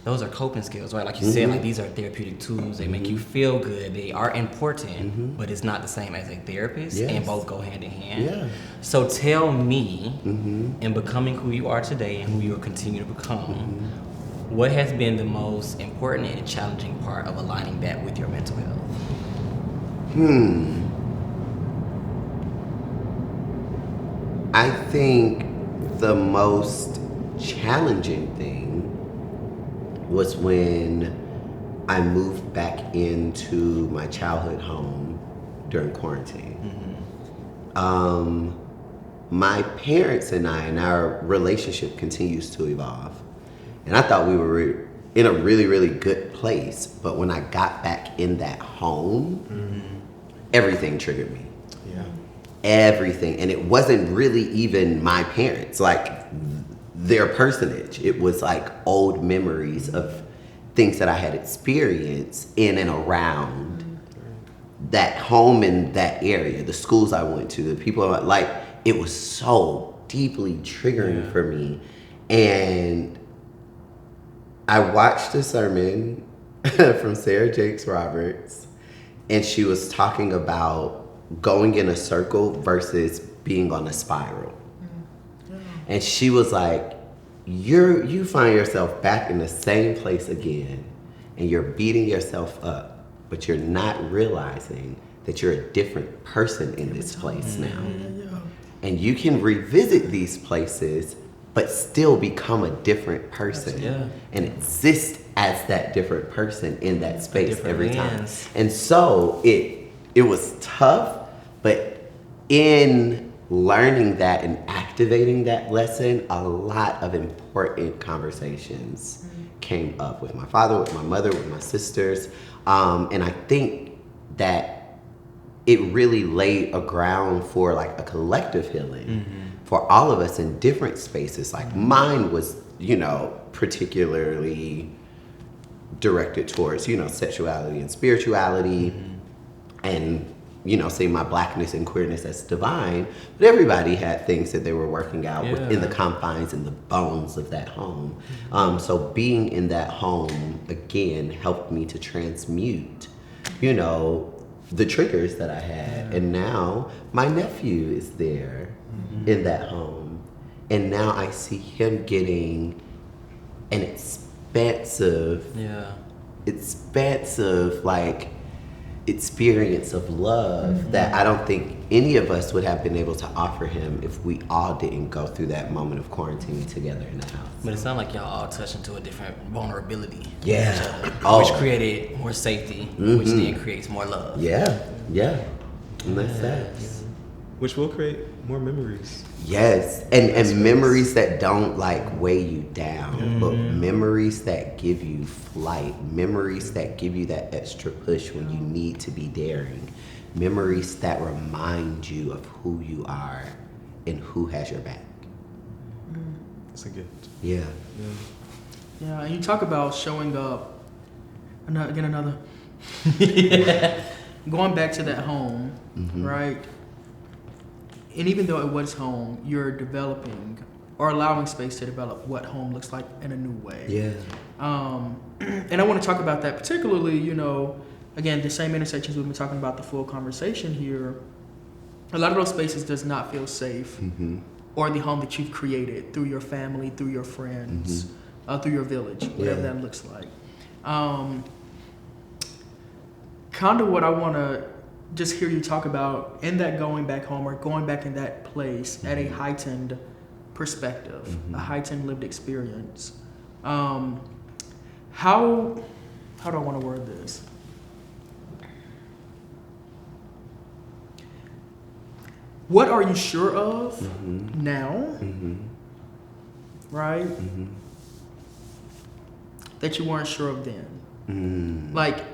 [SPEAKER 1] those are coping skills, right? Like you said, these are therapeutic tools. They make you feel good. They are important, but it's not the same as a therapist, and both go hand in hand.
[SPEAKER 3] Yeah.
[SPEAKER 1] So tell me, in becoming who you are today and who you will continue to become, what has been the most important and challenging part of aligning that with your mental health?
[SPEAKER 3] I think the most challenging thing was when I moved back into my childhood home during quarantine. My parents and our relationship continues to evolve. And I thought we were in a really, really good place. But when I got back in that home, everything triggered me.
[SPEAKER 4] Yeah.
[SPEAKER 3] Everything. And it wasn't really even my parents, like their personage. It was like old memories of things that I had experienced in and around that home in that area, the schools I went to, the people, like, it was so deeply triggering for me. And I watched a sermon from Sarah Jakes Roberts, and she was talking about going in a circle versus being on a spiral. And she was like, you find yourself back in the same place again, and you're beating yourself up, but you're not realizing that you're a different person in this place now. And you can revisit these places, but still become a different person and exist as that different person in that space every time. And so it was tough, but in learning that and activating that lesson, a lot of important conversations came up with my father, with my mother, with my sisters. And I think that it really laid a ground for like a collective healing for all of us in different spaces. Like mine was, particularly directed towards, sexuality and spirituality and, seeing my blackness and queerness as divine. But everybody had things that they were working out within the confines and the bones of that home. So being in that home, again, helped me to transmute, the triggers that I had. And now my nephew is there in that home. And now I see him getting an expansive, like, experience of love that I don't think any of us would have been able to offer him if we all didn't go through that moment of quarantine together in the house.
[SPEAKER 1] But it sounds like y'all all touched into a different vulnerability.
[SPEAKER 3] Yeah.
[SPEAKER 1] Which created more safety, which then creates more love.
[SPEAKER 3] Yeah. And that's that.
[SPEAKER 4] Which will create more memories.
[SPEAKER 3] Yes, and memories that don't like weigh you down, but memories that give you flight, memories that give you that extra push when you need to be daring, memories that remind you of who you are and who has your back.
[SPEAKER 4] It's a gift.
[SPEAKER 3] Yeah,
[SPEAKER 2] and you talk about showing up, another. Going back to that home, right? And even though it was home, you're developing or allowing space to develop what home looks like in a new way.
[SPEAKER 3] Yeah.
[SPEAKER 2] And I want to talk about that particularly, again, the same intersections we've been talking about the full conversation here. A lot of those spaces does not feel safe or the home that you've created through your family, through your friends, through your village, whatever that looks like. Kind of what I want to just hear you talk about in that going back home or going back in that place at a heightened perspective, a heightened lived experience. How do I want to word this? What are you sure of now, right? That you weren't sure of then? Like,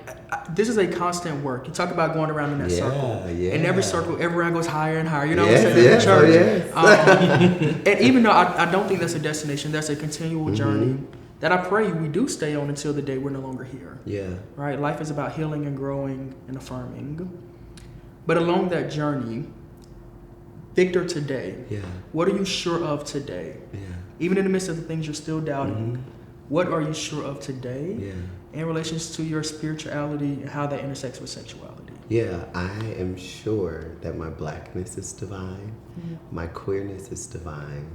[SPEAKER 2] this is a constant work. You talk about going around in that circle. And every circle, everyone goes higher and higher. You know what I'm saying? Church. And even though I don't think that's a destination, that's a continual journey that I pray we do stay on until the day we're no longer here. Right? Life is about healing and growing and affirming. But along that journey, Victor, today, what are you sure of today? Even in the midst of the things you're still doubting, what are you sure of today in relation to your spirituality and how that intersects with sexuality?
[SPEAKER 3] I am sure that my blackness is divine, my queerness is divine,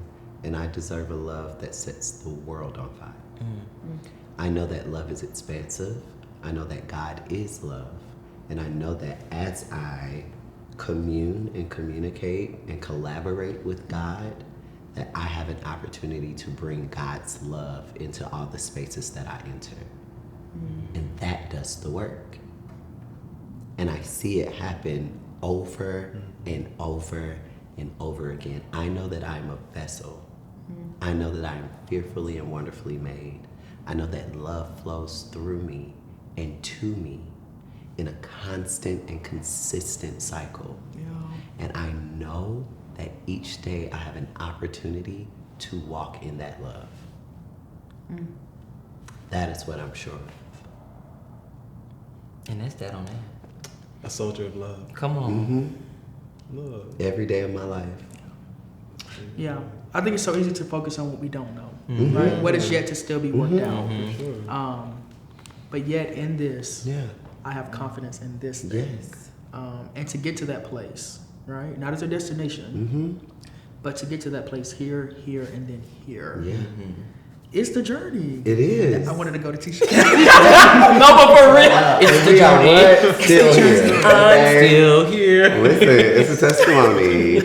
[SPEAKER 3] and I deserve a love that sets the world on fire. I know that love is expansive. I know that God is love. And I know that as I commune and communicate and collaborate with God, that I have an opportunity to bring God's love into all the spaces that I enter. And that does the work. And I see it happen over and over and over again. I know that I'm a vessel. I know that I am fearfully and wonderfully made. I know that love flows through me and to me in a constant and consistent cycle. And I know that each day I have an opportunity to walk in that love. That is what I'm sure of.
[SPEAKER 1] And that's that on that.
[SPEAKER 4] A soldier of love.
[SPEAKER 1] Come on.
[SPEAKER 4] Love.
[SPEAKER 3] Every day of my life.
[SPEAKER 2] Yeah, I think it's so easy to focus on what we don't know, right? What is yet to still be worked out. But yet in this, I have confidence in this thing.
[SPEAKER 3] Yes.
[SPEAKER 2] And to get to that place, right? Not as a destination, but to get to that place here, and then here.
[SPEAKER 3] Yeah.
[SPEAKER 2] It's the journey.
[SPEAKER 3] It is.
[SPEAKER 2] I wanted to go to T-shirt.
[SPEAKER 1] No, but for real, it's the journey.
[SPEAKER 3] Still here.
[SPEAKER 1] I'm still here.
[SPEAKER 3] Listen, it's a testimony.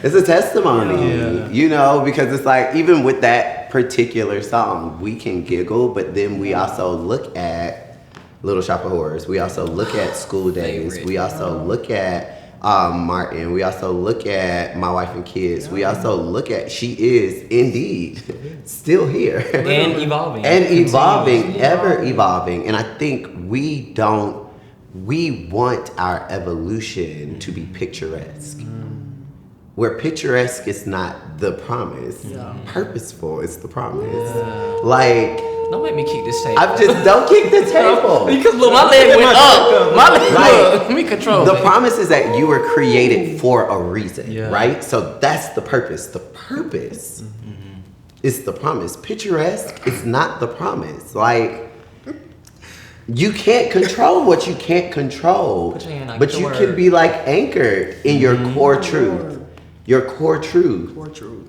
[SPEAKER 3] It's a testimony. You know, because it's like, even with that particular song, we can giggle, but then we also look at Little Shop of Horrors. We also look at School Days.
[SPEAKER 1] Favorite.
[SPEAKER 3] We also look at Martin. We also look at My Wife and Kids. We also look at She Is Indeed still here.
[SPEAKER 1] And evolving.
[SPEAKER 3] And evolving, ever evolving. And I think we want our evolution to be picturesque. Where picturesque is not the promise. Purposeful is the promise. Like,
[SPEAKER 1] don't make me kick this table.
[SPEAKER 3] don't kick the table.
[SPEAKER 1] Because look, my leg went up. My leg,
[SPEAKER 3] Right.
[SPEAKER 1] look, let me control
[SPEAKER 3] The
[SPEAKER 1] it.
[SPEAKER 3] promise is that you were created for a reason, right? So that's the purpose. The purpose is the promise. Picturesque is not the promise. Like, you can't control what you can't control,
[SPEAKER 1] Put your hand on
[SPEAKER 3] but
[SPEAKER 1] the
[SPEAKER 3] you
[SPEAKER 1] word.
[SPEAKER 3] can be like anchored in your core truth. Your core truth.
[SPEAKER 2] For truth.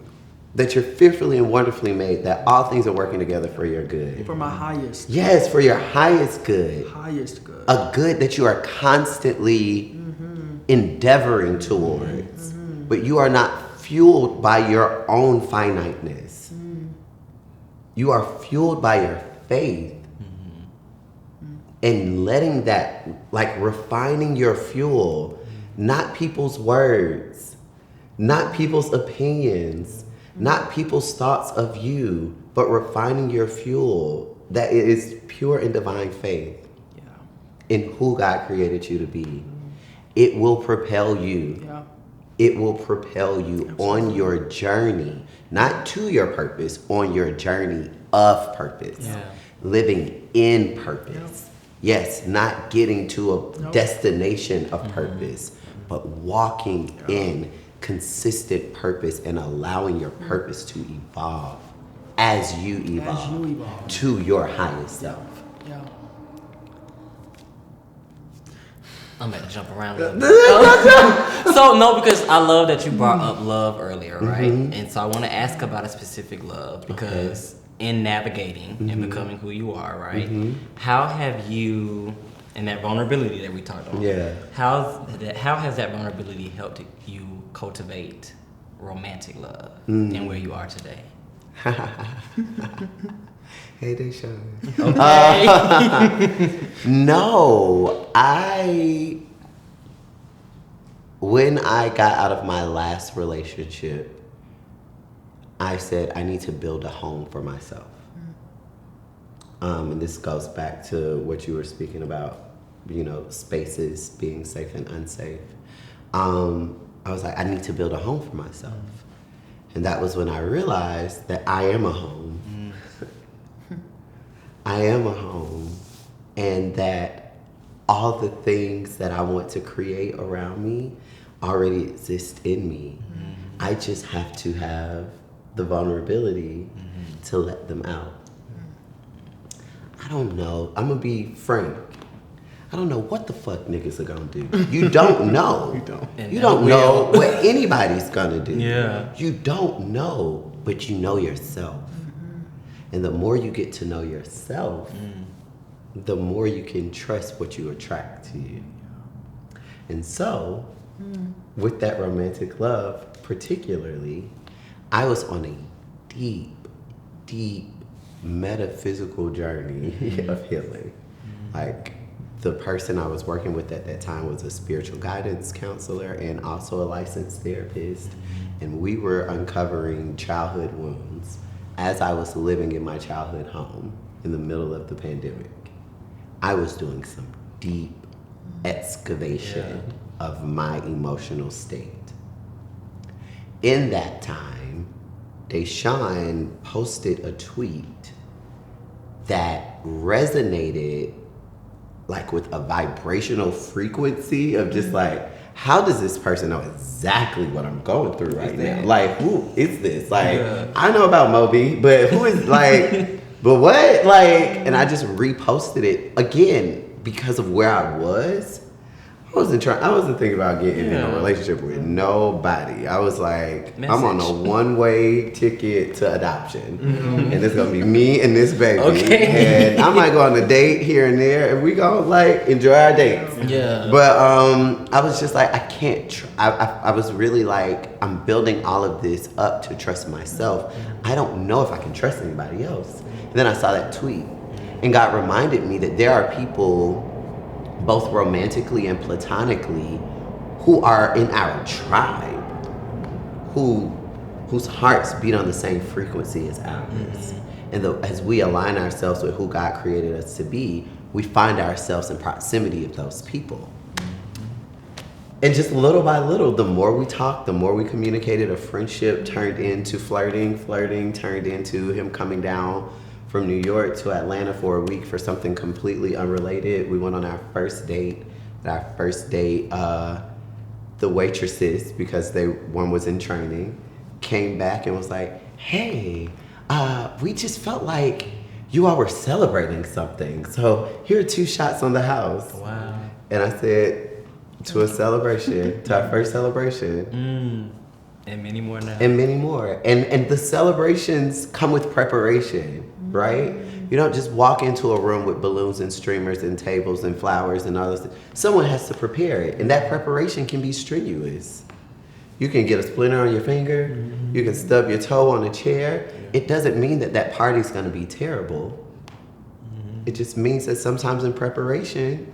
[SPEAKER 3] That you're fearfully and wonderfully made, that all things are working together for your good.
[SPEAKER 2] For my highest.
[SPEAKER 3] Yes, for your highest good.
[SPEAKER 2] Highest good.
[SPEAKER 3] A good that you are constantly endeavoring towards. But you are not fueled by your own finiteness. You are fueled by your faith. And letting that, like, refining your fuel, not people's words, not people's opinions, not people's thoughts of you, but refining your fuel, that it is pure and divine faith in who God created you to be. It will propel you. It will propel you on your journey, not to your purpose, on your journey of purpose. Living in purpose. Yes, not getting to a destination of purpose, but walking in consistent purpose and allowing your purpose to evolve as you evolve, to your highest self.
[SPEAKER 1] I'm about to jump around a little bit. So, no, because I love that you brought up love earlier, right? And so I want to ask about a specific love, because in navigating and becoming who you are, right? How have you, and that vulnerability that we talked about, how has that vulnerability helped you cultivate romantic love and where you are today?
[SPEAKER 3] Hey, Deshaun.
[SPEAKER 1] Okay.
[SPEAKER 3] No, when I got out of my last relationship, I said I need to build a home for myself. And this goes back to what you were speaking about, you know, spaces being safe and unsafe. I was like, I need to build a home for myself. And that was when I realized that I am a home. I am a home, and that all the things that I want to create around me already exist in me. I just have to have the vulnerability to let them out. I don't know. I'm gonna be frank. I don't know what the fuck niggas are gonna do. You don't know. You don't know what anybody's gonna do. You don't know, but you know yourself. And the more you get to know yourself, the more you can trust what you attract to you. And so, with that romantic love, particularly, I was on a deep, deep metaphysical journey of healing. Like, the person I was working with at that time was a spiritual guidance counselor and also a licensed therapist. And we were uncovering childhood wounds as I was living in my childhood home in the middle of the pandemic. I was doing some deep excavation of my emotional state. In that time, Deshaun posted a tweet that resonated like with a vibrational frequency of just like, how does this person know exactly what I'm going through right now? Like, who is this? Like, I know about Moby, but who is like, but what? Like, and I just reposted it again because of where I was. I wasn't thinking about getting in a relationship with nobody. I was like, I'm on a one-way ticket to adoption. And it's gonna be me and this baby. And I might go on a date here and there and we gonna like enjoy our dates. But I was just like, I can't, I was really like, I'm building all of this up to trust myself. I don't know if I can trust anybody else. And then I saw that tweet and God reminded me that there are people both romantically and platonically, who are in our tribe, whose hearts beat on the same frequency as ours. And as we align ourselves with who God created us to be, we find ourselves in proximity of those people. And just little by little, the more we talked, the more we communicated, a friendship turned into flirting turned into him coming down from New York to Atlanta for a week for something completely unrelated. We went on our first date. At our first date, the waitresses, because one was in training, came back and was like, hey, we just felt like you all were celebrating something. So here are 2 shots on the house.
[SPEAKER 1] Wow.
[SPEAKER 3] And I said, to a celebration, to our first celebration.
[SPEAKER 1] And many more now.
[SPEAKER 3] And many more. And the celebrations come with preparation, right? You don't just walk into a room with balloons and streamers and tables and flowers and all this. Someone has to prepare it. And that preparation can be strenuous. You can get a splinter on your finger. You can stub your toe on a chair. It doesn't mean that that party's going to be terrible. It just means that sometimes in preparation,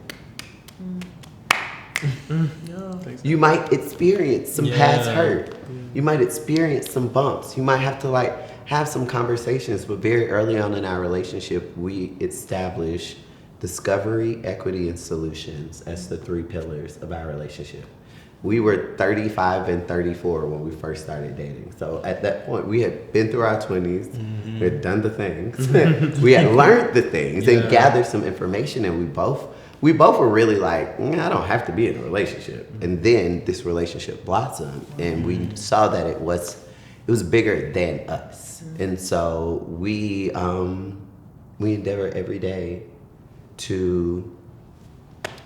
[SPEAKER 3] you might experience some past hurt. You might experience some bumps. You might have to like have some conversations, but very early on in our relationship, we establish discovery, equity, and solutions as the 3 pillars of our relationship. We were 35 and 34 when we first started dating. So at that point, we had been through our 20s. We had done the things. We had learned the things and gathered some information, and we both were really like, I don't have to be in a relationship. And then this relationship blossomed, and we saw that it was bigger than us. And so we endeavor every day to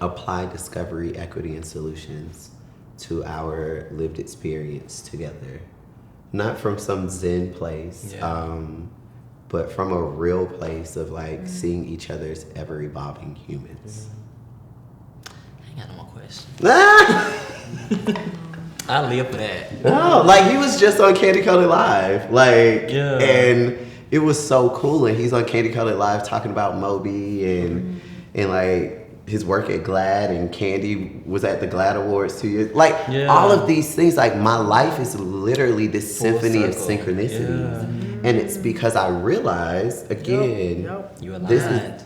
[SPEAKER 3] apply discovery, equity, and solutions to our lived experience together. Not from some Zen place, but from a real place of like seeing each other as ever-evolving humans.
[SPEAKER 1] I ain't got no more questions. I live for that.
[SPEAKER 3] No, like he was just on Candy Colored Live, like, and it was so cool. And he's on Candy Colored Live talking about Moby and like his work at GLAAD, and Candy was at the GLAAD Awards 2 years. Like all of these things, like my life is literally this symphony of synchronicities, and it's because I realized again,
[SPEAKER 1] You aligned.
[SPEAKER 3] this is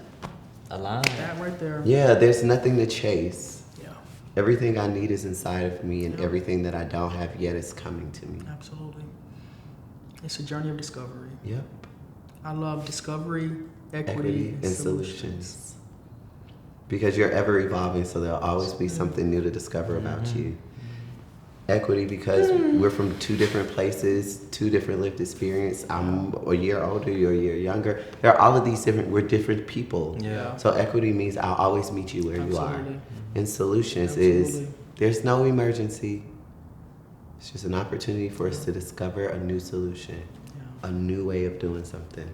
[SPEAKER 2] That right there.
[SPEAKER 3] there's nothing to chase. Everything I need is inside of me, and everything that I don't have yet is coming to me.
[SPEAKER 2] Absolutely. It's a journey of discovery.
[SPEAKER 3] Yep.
[SPEAKER 2] I love discovery, equity and solutions.
[SPEAKER 3] Because you're ever evolving, so there'll always be something new to discover about you. Equity, because we're from 2 different places, 2 different lived experience. I'm a year older, you're a year younger. There are all of these we're different people. So equity means I'll always meet you where you are. And solutions is, there's no emergency. It's just an opportunity for us to discover a new solution, a new way of doing something.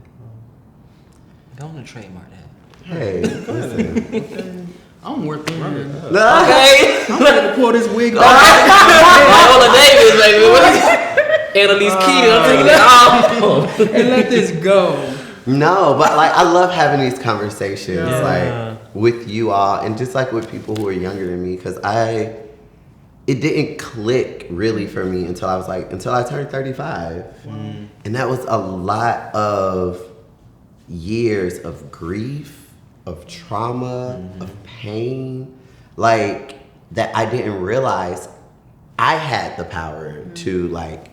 [SPEAKER 1] Go on and trademark that.
[SPEAKER 3] Hey, listen.
[SPEAKER 2] I'm more thin.
[SPEAKER 1] Okay.
[SPEAKER 2] I'm ready to pull this wig off.
[SPEAKER 1] Viola Davis, baby. Annalise Keating, I'm taking it off.
[SPEAKER 2] And let this go.
[SPEAKER 3] No, but like I love having these conversations
[SPEAKER 1] Yeah.
[SPEAKER 3] like with you all and just like with people who are younger than me because it didn't click really for me until I turned 35. And that was a lot of years of grief, of trauma, of pain, like that I didn't realize I had the power to like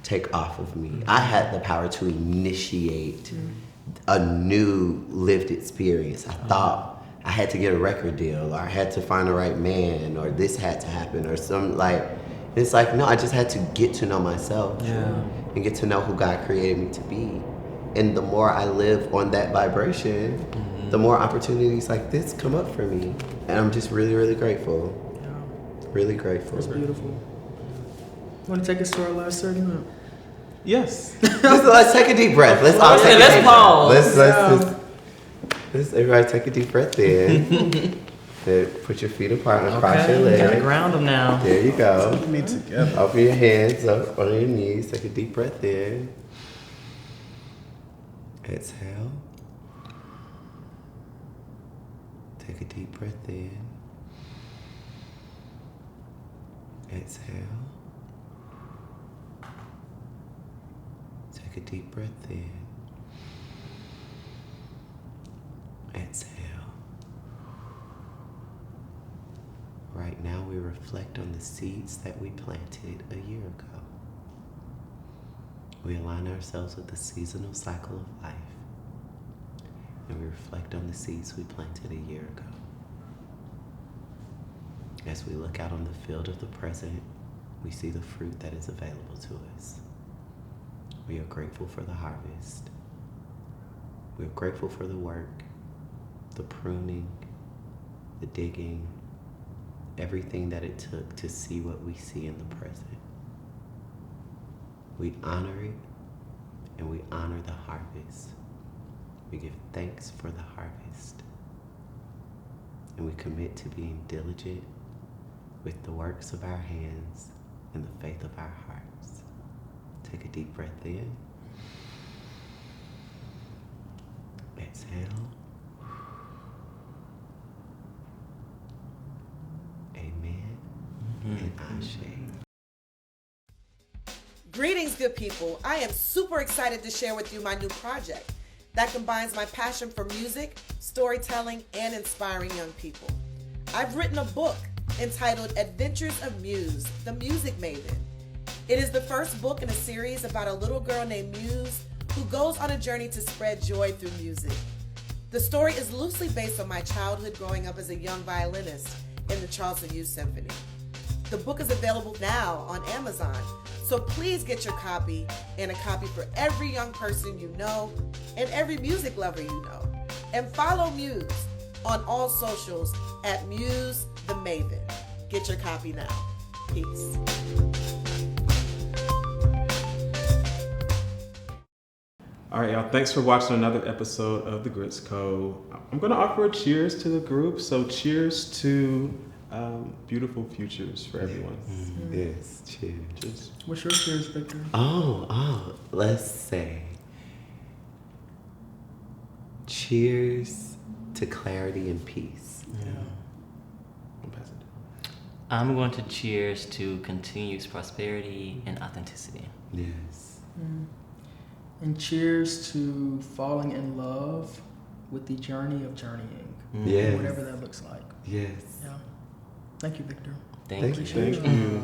[SPEAKER 3] take off of me. I had the power to initiate a new lived experience. I thought I had to get a record deal or I had to find the right man or this had to happen or some like, it's like, no, I just had to get to know myself and get to know who God created me to be. And the more I live on that vibration, the more opportunities like this come up for me. And I'm just really, really grateful.
[SPEAKER 2] Yeah.
[SPEAKER 3] Really grateful.
[SPEAKER 2] It's beautiful. Want to take us to our last segment?
[SPEAKER 4] Yes.
[SPEAKER 3] Let's take a deep breath. Let's all take a
[SPEAKER 1] Let's
[SPEAKER 3] deep
[SPEAKER 1] pause.
[SPEAKER 3] breath. Let's everybody take a deep breath in. Then put your feet apart and cross your legs.
[SPEAKER 1] Gotta ground them now.
[SPEAKER 3] There you go.
[SPEAKER 4] Keep me together.
[SPEAKER 3] Open your hands up on your knees. Take a deep breath in. Exhale. Take a deep breath in. Exhale. Take a deep breath in. Exhale. Right now we reflect on the seeds that we planted a year ago. We align ourselves with the seasonal cycle of life. And we reflect on the seeds we planted a year ago. As we look out on the field of the present, we see the fruit that is available to us. We are grateful for the harvest. We are grateful for the work, the pruning, the digging, everything that it took to see what we see in the present. We honor it and we honor the harvest. We give thanks for the harvest. And we commit to being diligent with the works of our hands and the faith of our hearts. Take a deep breath in. Exhale. Amen. And Ashe.
[SPEAKER 5] Greetings, good people. I am super excited to share with you my new project that combines my passion for music, storytelling, and inspiring young people. I've written a book entitled Adventures of Muse The Music Maven. It is the first book in a series about a little girl named Muse who goes on a journey to spread joy through music. The story is loosely based on my childhood growing up as a young violinist in the Charleston Youth Symphony. The book is available now on Amazon, so please get your copy and a copy for every young person you know and every music lover you know. And follow Muse on all socials at Muse The Maven. Get your copy now. Peace.
[SPEAKER 4] All right, y'all. Thanks for watching another episode of The Grits Co. I'm going to offer a cheers to the group. So cheers to beautiful futures for everyone.
[SPEAKER 3] Yes, cheers.
[SPEAKER 2] What's your cheers, Victor?
[SPEAKER 3] Let's say cheers to clarity and peace.
[SPEAKER 4] I'll pass it.
[SPEAKER 1] I'm going to cheers to continuous prosperity and authenticity.
[SPEAKER 3] Yes.
[SPEAKER 2] And cheers to falling in love with the journey of journeying.
[SPEAKER 3] Yes.
[SPEAKER 2] Whatever that looks like.
[SPEAKER 3] Yes.
[SPEAKER 2] Yeah. Thank you, Victor.
[SPEAKER 1] Thank you.
[SPEAKER 3] Thank you.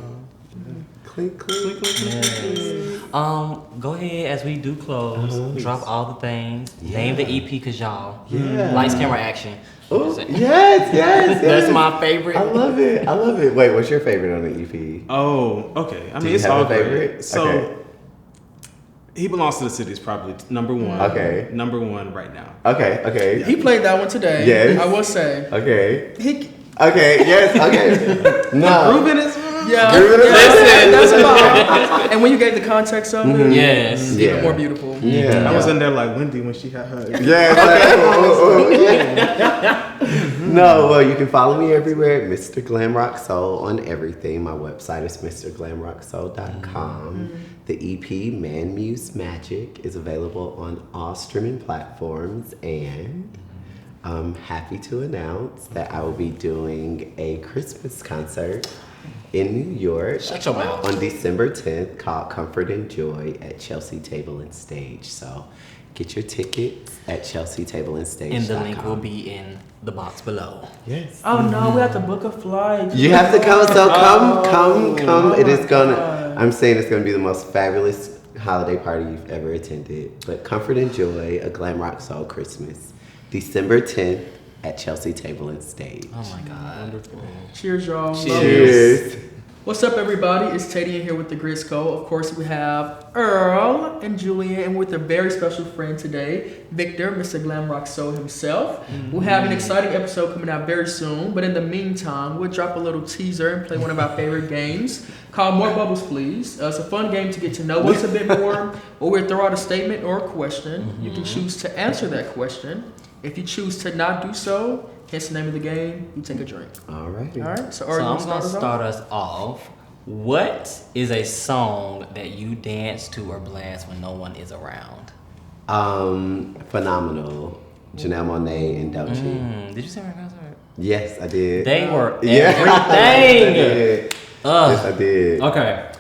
[SPEAKER 3] Clink, clink.
[SPEAKER 1] Yes. Go ahead as we do close. Drop all the things. Name the EP, cause y'all.
[SPEAKER 3] Yeah.
[SPEAKER 1] Lights, camera, action.
[SPEAKER 3] Oh, yes.
[SPEAKER 1] That's my favorite.
[SPEAKER 3] I love it. Wait, what's your favorite on the EP?
[SPEAKER 4] Oh, okay. I
[SPEAKER 3] Do
[SPEAKER 4] mean,
[SPEAKER 3] you
[SPEAKER 4] it's
[SPEAKER 3] have
[SPEAKER 4] all
[SPEAKER 3] a favorite?
[SPEAKER 4] great. So,
[SPEAKER 3] Okay.
[SPEAKER 4] He Belongs to the City is probably number one.
[SPEAKER 3] Okay.
[SPEAKER 4] Number one right now.
[SPEAKER 3] Okay.
[SPEAKER 2] He played that one today.
[SPEAKER 3] Yes.
[SPEAKER 2] I will say.
[SPEAKER 3] Okay.
[SPEAKER 2] He,
[SPEAKER 3] Yes. Okay. No.
[SPEAKER 4] Ruben is.
[SPEAKER 2] yeah.
[SPEAKER 3] Ruben is-
[SPEAKER 2] That's about. And when you gave the context of it,
[SPEAKER 1] Yes.
[SPEAKER 2] even more beautiful.
[SPEAKER 3] Yeah.
[SPEAKER 4] I was in there like Wendy when she had her.
[SPEAKER 3] Yes. Okay. No, well, you can follow me everywhere at Mr.GlamRockSoul on everything. My website is Mr.GlamRockSoul.com. The EP Man.Muse.Magic is available on all streaming platforms, and I'm happy to announce that I will be doing a Christmas concert in New York
[SPEAKER 1] Shut your mouth.
[SPEAKER 3] on December 10th called Comfort and Joy at Chelsea Table and Stage. So get your tickets at chelseatableandstage.com.
[SPEAKER 1] And the link will be in the box below.
[SPEAKER 3] Yes.
[SPEAKER 2] Oh no, we have to book a flight.
[SPEAKER 3] You have to come, so come.
[SPEAKER 2] Oh
[SPEAKER 3] It is
[SPEAKER 2] my
[SPEAKER 3] gonna,
[SPEAKER 2] God.
[SPEAKER 3] I'm saying it's gonna be the most fabulous holiday party you've ever attended. But Comfort and Joy, a Glam Rock Soul Christmas, December 10th at Chelsea Table and Stage.
[SPEAKER 1] Oh my God.
[SPEAKER 4] Wonderful.
[SPEAKER 2] Cheers, y'all.
[SPEAKER 3] Cheers.
[SPEAKER 2] What's up, everybody? It's Teddy in here with the G.R.I.T.S. Of course, we have Earl and Julian, and with a very special friend today, Victor, Mr. GlamRockSoul himself. We'll have an exciting episode coming out very soon, but in the meantime, we'll drop a little teaser and play one of our favorite games called More Bubbles, Please. It's a fun game to get to know us a bit more, or we'll throw out a statement or a question. You can choose to answer that question. If you choose to not do so, hence the name of the game, you take a drink.
[SPEAKER 3] All right.
[SPEAKER 2] All right, so
[SPEAKER 1] So
[SPEAKER 2] Earl,
[SPEAKER 1] I'm
[SPEAKER 2] you
[SPEAKER 1] gonna
[SPEAKER 2] start us off?
[SPEAKER 1] start us off. What is a song that you dance to or blast when no one is around?
[SPEAKER 3] Phenomenal. Janelle Monáe and Doechii.
[SPEAKER 1] Did you say my concert?
[SPEAKER 3] Yes, I did.
[SPEAKER 1] They were
[SPEAKER 3] Yeah.
[SPEAKER 1] everything.
[SPEAKER 3] I did. Yes, I did.
[SPEAKER 1] Okay.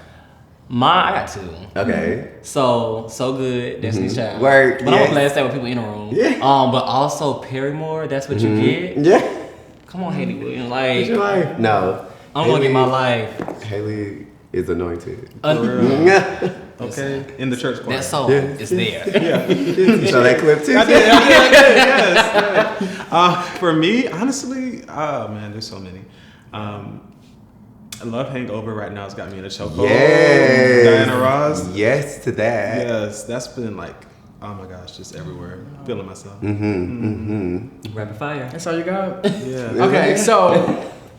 [SPEAKER 1] I got two.
[SPEAKER 3] Okay.
[SPEAKER 1] So good, Destiny's Child.
[SPEAKER 3] Work,
[SPEAKER 1] But I'm
[SPEAKER 3] yes.
[SPEAKER 1] gonna blast that with people in the room.
[SPEAKER 3] Yeah.
[SPEAKER 1] But also Paramore, That's What You Get.
[SPEAKER 3] Yeah.
[SPEAKER 1] Come on, Haley Williams.
[SPEAKER 3] What's your
[SPEAKER 1] Like,
[SPEAKER 3] life? No.
[SPEAKER 1] I'm gonna get my life.
[SPEAKER 3] Haley is anointed.
[SPEAKER 4] Okay, in the church choir.
[SPEAKER 1] That soul is there.
[SPEAKER 3] You saw that clip too?
[SPEAKER 4] I did, yes. For me, honestly, oh man, there's so many. I love Hangover right now. It's got me in a chokehold.
[SPEAKER 3] Yes.
[SPEAKER 4] Diana Ross.
[SPEAKER 3] Yes to that.
[SPEAKER 4] Yes, that's been like, oh my gosh, just everywhere. Feeling myself.
[SPEAKER 1] Rapid fire.
[SPEAKER 2] That's all you got?
[SPEAKER 4] Yeah.
[SPEAKER 2] Okay, so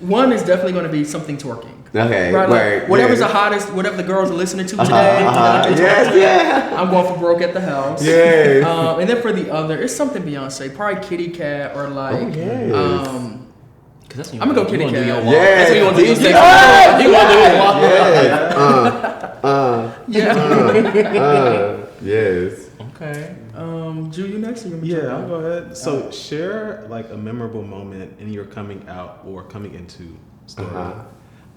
[SPEAKER 2] one is definitely going to be something twerking.
[SPEAKER 3] Okay.
[SPEAKER 2] Right,
[SPEAKER 3] Right.
[SPEAKER 2] like whatever's
[SPEAKER 3] yes.
[SPEAKER 2] the hottest, whatever the girls are listening to today.
[SPEAKER 3] Yes, yeah.
[SPEAKER 2] I'm going for Broke at the House.
[SPEAKER 3] Yes.
[SPEAKER 2] And then for the other, it's something Beyonce, probably Kitty Cat or like.
[SPEAKER 3] Oh, yes.
[SPEAKER 1] Cause that's when
[SPEAKER 2] I'm gonna go
[SPEAKER 1] you
[SPEAKER 2] Kitty
[SPEAKER 1] wanna do
[SPEAKER 2] Cat.
[SPEAKER 1] your walk.
[SPEAKER 3] Yes.
[SPEAKER 1] That's when you want to do your sex
[SPEAKER 3] Yes.
[SPEAKER 1] walk. You want to do your walk.
[SPEAKER 2] Yeah.
[SPEAKER 3] Yes.
[SPEAKER 1] Okay.
[SPEAKER 2] Ju, you next? Or you
[SPEAKER 4] Yeah, I'll go ahead. So share like a memorable moment in your coming out or coming into story.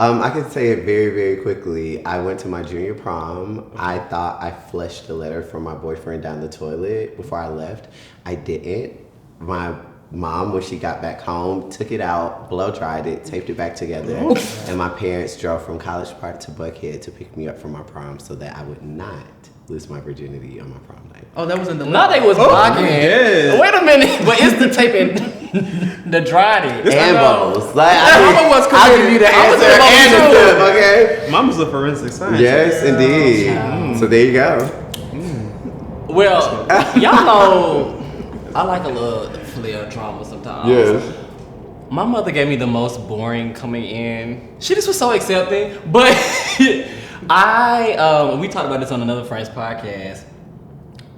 [SPEAKER 3] I can say it very, very quickly. I went to my junior prom. I thought I flushed a letter from my boyfriend down the toilet before I left. I didn't. My mom, when she got back home, took it out, blow dried it, taped it back together, and my parents drove from College Park to Buckhead to pick me up from my prom so that I would not lose my virginity on my prom night.
[SPEAKER 2] Oh, that was in the.
[SPEAKER 1] Now they was blocking.
[SPEAKER 4] yeah.
[SPEAKER 1] Wait a minute, but it's the taping, the dried it.
[SPEAKER 3] And bubbles. Like,
[SPEAKER 2] Mama was
[SPEAKER 3] I'll give you the
[SPEAKER 1] I was
[SPEAKER 3] answer and the
[SPEAKER 1] involved
[SPEAKER 3] tip, okay?
[SPEAKER 4] Mama's a forensic scientist.
[SPEAKER 3] Yes, indeed. So there you go.
[SPEAKER 1] Well, y'all know I like a little flair drama sometimes.
[SPEAKER 3] Yes.
[SPEAKER 1] My mother gave me the most boring coming in. She just was so accepting, but we talked about this on another friend's podcast.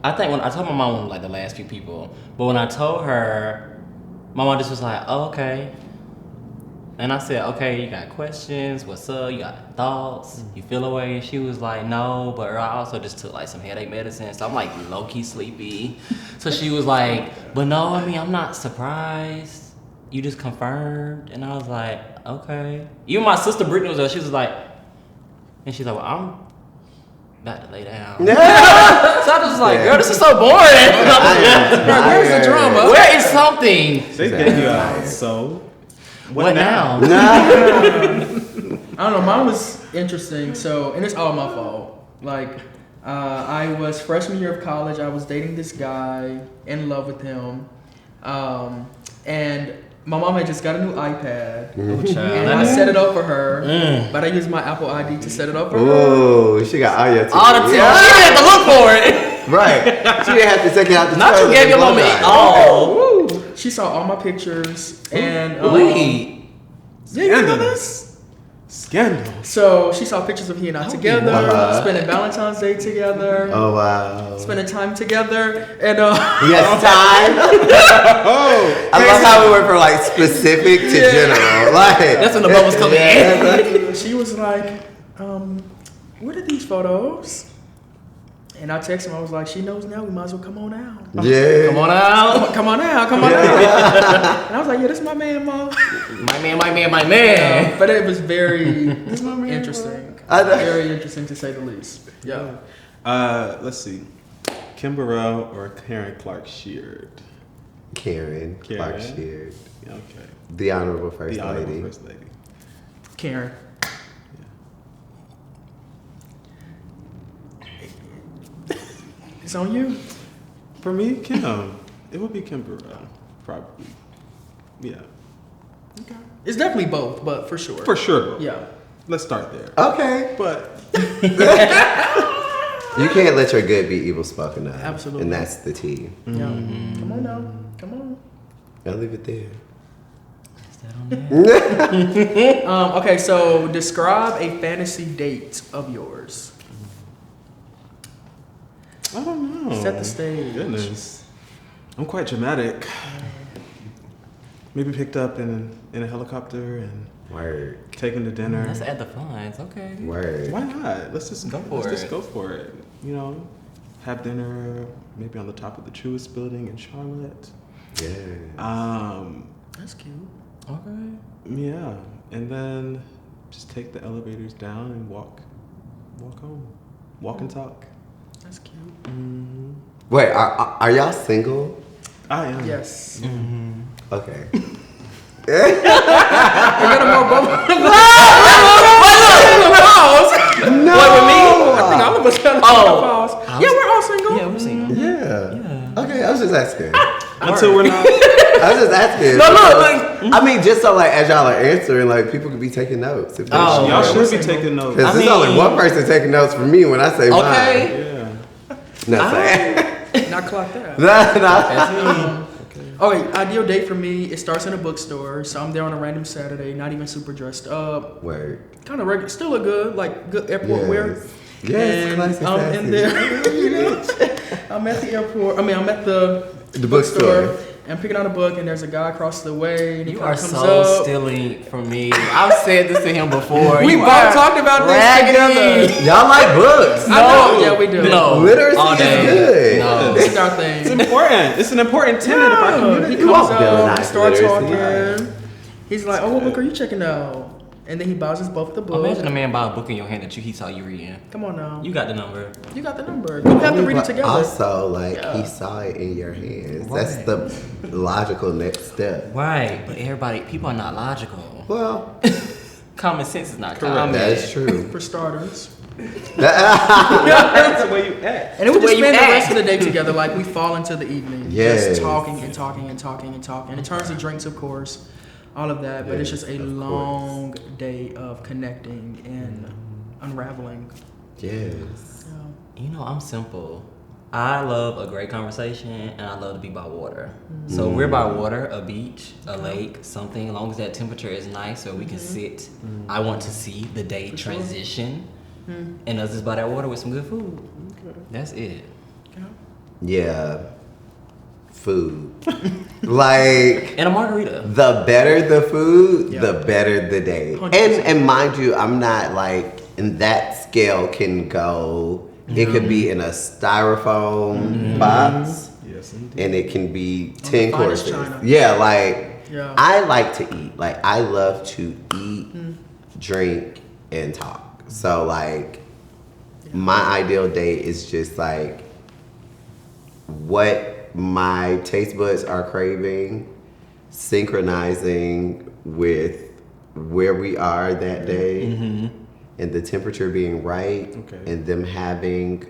[SPEAKER 1] I think when I told my mom, one of like the last few people, but when I told her, my mom just was like, "Oh, okay." And I said, "Okay, you got questions? What's up? You got thoughts? You feel away?" And she was like, "No, but I also just took like some headache medicine, so I'm like low key sleepy." So she was like, "But no, I mean, I'm not surprised. You just confirmed." And I was like, "Okay." Even my sister Brittany was there. She was like, and she's like, "Well, I'm about to lay down." So I was just like, "Girl, this is so boring."
[SPEAKER 2] Where's the drama?
[SPEAKER 1] Where is something?
[SPEAKER 4] They gave you out. So
[SPEAKER 1] What now?
[SPEAKER 2] I don't know. Mine was interesting. So, and it's all my fault. Like, I was freshman year of college. I was dating this guy, in love with him, and my mom had just got a new iPad, and I set it up for her. But I used my Apple ID to set it up for her.
[SPEAKER 3] Oh, she got all your tips.
[SPEAKER 1] All the tips. She didn't have to look for it.
[SPEAKER 3] Right. She didn't have to take it out the
[SPEAKER 1] Not you
[SPEAKER 3] toilet
[SPEAKER 1] gave your
[SPEAKER 3] and blow
[SPEAKER 1] mama
[SPEAKER 3] dry it.
[SPEAKER 1] all.
[SPEAKER 2] Woo! She saw all my pictures, and
[SPEAKER 1] Wait.
[SPEAKER 2] yeah, you know this?
[SPEAKER 4] Scandal.
[SPEAKER 2] So she saw pictures of he and I together,
[SPEAKER 3] Wow.
[SPEAKER 2] spending Valentine's Day together,
[SPEAKER 3] Oh, wow.
[SPEAKER 2] spending time together, and
[SPEAKER 3] Yes, time.
[SPEAKER 4] Oh,
[SPEAKER 3] I love That's how we went from like specific to general. Like
[SPEAKER 1] That's when the bubbles come in.
[SPEAKER 2] She was like, what are these photos? And I texted him, I was like, she knows now, we might as well come on out.
[SPEAKER 3] Yeah.
[SPEAKER 1] Come on out.
[SPEAKER 2] Come on out. And I was like, yeah, this is my man, Mom.
[SPEAKER 1] My man.
[SPEAKER 2] But it was very interesting. Very interesting to say the least. Yeah.
[SPEAKER 4] Let's see. Kim Burrell or Karen Clark Sheard?
[SPEAKER 3] Karen Clark Sheard.
[SPEAKER 4] Okay.
[SPEAKER 3] The Honorable First
[SPEAKER 4] The Honorable
[SPEAKER 3] Lady.
[SPEAKER 4] First Lady.
[SPEAKER 2] Karen. It's on you.
[SPEAKER 4] For me, Kim. It would be Kim Burrell, probably. Yeah.
[SPEAKER 2] Okay. It's definitely both, but for sure.
[SPEAKER 4] For sure.
[SPEAKER 2] Yeah.
[SPEAKER 4] Let's start there.
[SPEAKER 3] Okay.
[SPEAKER 4] But
[SPEAKER 3] You can't let your good be evil spoken of.
[SPEAKER 2] Absolutely.
[SPEAKER 3] And that's the T.
[SPEAKER 2] Yeah. Come on now. Come on.
[SPEAKER 3] I'll leave it there.
[SPEAKER 2] Okay, so describe a fantasy date of yours.
[SPEAKER 4] I don't know.
[SPEAKER 2] Set the stage.
[SPEAKER 4] Goodness. I'm quite dramatic. Maybe picked up in a helicopter and
[SPEAKER 3] Word.
[SPEAKER 4] taken to dinner.
[SPEAKER 1] Let's add the fines. Okay.
[SPEAKER 3] Word.
[SPEAKER 4] Why not? Let's just
[SPEAKER 1] Go for
[SPEAKER 4] Just
[SPEAKER 1] it.
[SPEAKER 4] go for it. You know, have dinner maybe on the top of the Truist building in Charlotte.
[SPEAKER 3] Yeah.
[SPEAKER 2] That's cute.
[SPEAKER 1] Okay.
[SPEAKER 4] Yeah, and then just take the elevators down and walk home, walk and talk.
[SPEAKER 2] That's cute.
[SPEAKER 3] Wait, are y'all single?
[SPEAKER 4] I am.
[SPEAKER 2] Yes.
[SPEAKER 3] Okay.
[SPEAKER 2] We're gonna more
[SPEAKER 3] No.
[SPEAKER 1] What, with me?
[SPEAKER 2] I think all of us got pause. Yeah, we're all single.
[SPEAKER 1] Yeah, we're single.
[SPEAKER 3] Yeah. Okay, I was just asking.
[SPEAKER 4] Until we're not.
[SPEAKER 3] I was just asking.
[SPEAKER 1] No, like,
[SPEAKER 3] I mean, just so like as y'all are answering, like people could be taking notes. If
[SPEAKER 1] Oh,
[SPEAKER 4] Y'all
[SPEAKER 1] okay.
[SPEAKER 4] should be taking notes.
[SPEAKER 3] Because
[SPEAKER 1] I
[SPEAKER 3] there's only
[SPEAKER 1] mean-
[SPEAKER 3] one person taking notes for me when I say mine.
[SPEAKER 1] okay.
[SPEAKER 4] Yeah.
[SPEAKER 3] Nothing.
[SPEAKER 2] Not clock that.
[SPEAKER 3] Nah.
[SPEAKER 1] That's me.
[SPEAKER 2] Okay, ideal date for me, it starts in a bookstore, so I'm there on a random Saturday, not even super dressed up.
[SPEAKER 3] Word.
[SPEAKER 2] Kind of regular, still look good, like good airport wear.
[SPEAKER 3] Yes,
[SPEAKER 2] And
[SPEAKER 3] classic,
[SPEAKER 2] I'm
[SPEAKER 3] classic.
[SPEAKER 2] in there, you know, I'm at the airport, I'm at the
[SPEAKER 3] bookstore.
[SPEAKER 2] and picking out a book, and there's a guy across the way, and he
[SPEAKER 1] You
[SPEAKER 2] kinda
[SPEAKER 1] are
[SPEAKER 2] comes
[SPEAKER 1] so
[SPEAKER 2] up.
[SPEAKER 1] stealing from me. I've said this to him before.
[SPEAKER 2] We
[SPEAKER 1] You
[SPEAKER 2] both
[SPEAKER 1] are
[SPEAKER 2] talked about this
[SPEAKER 1] raggedy.
[SPEAKER 2] together.
[SPEAKER 3] Y'all like books.
[SPEAKER 2] I know, yeah, we do.
[SPEAKER 1] No.
[SPEAKER 3] Literacy
[SPEAKER 1] All
[SPEAKER 3] is
[SPEAKER 1] day.
[SPEAKER 3] good.
[SPEAKER 1] No.
[SPEAKER 2] This is our
[SPEAKER 4] It's
[SPEAKER 2] thing.
[SPEAKER 4] important. It's an important tenet of our community.
[SPEAKER 2] He
[SPEAKER 3] You
[SPEAKER 2] comes
[SPEAKER 3] won't
[SPEAKER 2] up,
[SPEAKER 3] villainize
[SPEAKER 2] we start
[SPEAKER 3] literacy.
[SPEAKER 2] talking. He's like, "Oh, what book are you checking out?" And then he buys us both the book.
[SPEAKER 1] Imagine a man buy a book in your hand that he saw you reading.
[SPEAKER 2] Come on now,
[SPEAKER 1] You got the number.
[SPEAKER 2] you got the number. We have to read it
[SPEAKER 3] But
[SPEAKER 2] together.
[SPEAKER 3] Also, like
[SPEAKER 2] Yeah.
[SPEAKER 3] he saw it in your hands.
[SPEAKER 1] Right.
[SPEAKER 3] That's the logical next step.
[SPEAKER 1] Right, but people are not logical.
[SPEAKER 3] Well,
[SPEAKER 1] Common sense is not common.
[SPEAKER 3] that is true.
[SPEAKER 2] For starters.
[SPEAKER 4] That's the way you act.
[SPEAKER 2] And then we
[SPEAKER 1] The
[SPEAKER 2] just
[SPEAKER 1] way you
[SPEAKER 2] spend the
[SPEAKER 1] act.
[SPEAKER 2] rest of the day together, like we fall into the evening.
[SPEAKER 3] Yes.
[SPEAKER 2] Just talking and talking and talking and talking. And it turns to drinks, of course, all of that. But it's
[SPEAKER 3] Yes,
[SPEAKER 2] just a
[SPEAKER 3] of
[SPEAKER 2] long day of connecting and unraveling.
[SPEAKER 3] Yes.
[SPEAKER 2] Yeah.
[SPEAKER 1] You know, I'm simple. I love a great conversation and I love to be by water. So we're by water, a beach, a lake, something, as long as that temperature is nice so we can sit. I want to see the day transition and us just by that water with some good food. That's it.
[SPEAKER 3] Yeah. Food. Like
[SPEAKER 1] And a margarita.
[SPEAKER 3] the better the food,
[SPEAKER 2] Yeah.
[SPEAKER 3] the better the day.
[SPEAKER 2] 100%.
[SPEAKER 3] And mind you, I'm not like, and that scale can go. It could be in a styrofoam box,
[SPEAKER 4] Yes, indeed.
[SPEAKER 3] and it can be 10
[SPEAKER 2] finest
[SPEAKER 3] courses.
[SPEAKER 2] china.
[SPEAKER 3] Yeah, like
[SPEAKER 2] Yeah.
[SPEAKER 3] I like to eat. Like I love to eat, drink, and talk. So like my ideal date is just like what my taste buds are craving, synchronizing with where we are that day, and the temperature being right,
[SPEAKER 4] Okay.
[SPEAKER 3] and them having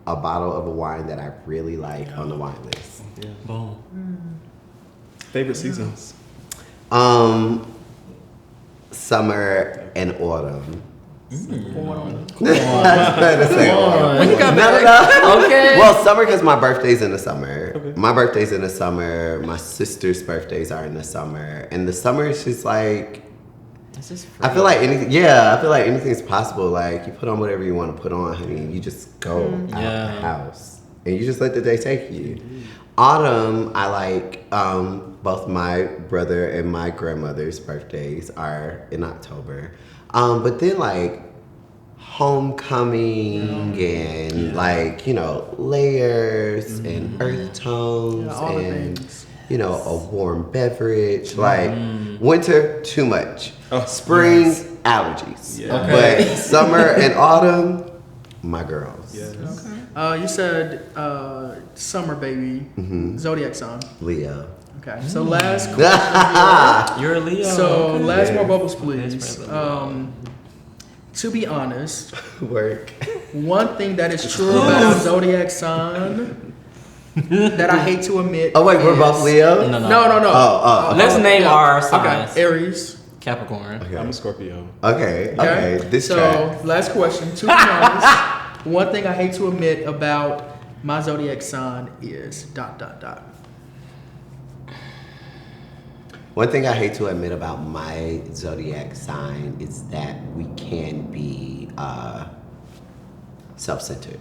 [SPEAKER 3] a bottle of a wine that I really like on the wine list.
[SPEAKER 4] Yeah.
[SPEAKER 1] Boom.
[SPEAKER 4] Favorite seasons?
[SPEAKER 3] Summer and autumn.
[SPEAKER 2] Autumn.
[SPEAKER 3] When
[SPEAKER 2] you got back?
[SPEAKER 1] Okay.
[SPEAKER 3] Well, summer because my birthday's in the summer.
[SPEAKER 4] Okay.
[SPEAKER 3] My birthday's in the summer. My sister's birthdays are in the summer, and the summer is just like
[SPEAKER 1] This is free.
[SPEAKER 3] I feel like anything. Yeah, I feel like anything's possible. Like you put on whatever you want to put on, honey. You just go out
[SPEAKER 1] Yeah.
[SPEAKER 3] the house and you just let the day take you. Autumn, I like both my brother and my grandmother's birthdays are in October. But then like homecoming and like, you know, layers and earth tones
[SPEAKER 2] all the
[SPEAKER 3] and
[SPEAKER 2] things.
[SPEAKER 3] you know, a warm beverage. Like winter, too much.
[SPEAKER 4] Oh,
[SPEAKER 3] Spring,
[SPEAKER 4] yes.
[SPEAKER 3] allergies.
[SPEAKER 4] Yeah.
[SPEAKER 1] Okay.
[SPEAKER 3] But summer and autumn, my girls.
[SPEAKER 4] Yes.
[SPEAKER 2] You said summer baby, zodiac sign.
[SPEAKER 3] Leo.
[SPEAKER 2] Okay, so last question.
[SPEAKER 1] You're a Leo.
[SPEAKER 2] So
[SPEAKER 1] Okay.
[SPEAKER 2] last
[SPEAKER 3] Yeah.
[SPEAKER 2] more bubbles, please. To be honest,
[SPEAKER 3] Work.
[SPEAKER 2] one thing that is true about a zodiac sign that I hate to admit.
[SPEAKER 3] Oh wait, we're
[SPEAKER 2] is-
[SPEAKER 3] both Leo?
[SPEAKER 2] No.
[SPEAKER 3] Oh.
[SPEAKER 1] Let's name our
[SPEAKER 2] Okay,
[SPEAKER 1] signs.
[SPEAKER 2] Aries.
[SPEAKER 1] Capricorn.
[SPEAKER 3] Okay.
[SPEAKER 4] I'm a Scorpio.
[SPEAKER 3] Okay. This
[SPEAKER 2] so,
[SPEAKER 3] track.
[SPEAKER 2] last question. To be honest, one thing I hate to admit about my zodiac sign is ...
[SPEAKER 3] One thing I hate to admit about my zodiac sign is that we can be self-centered.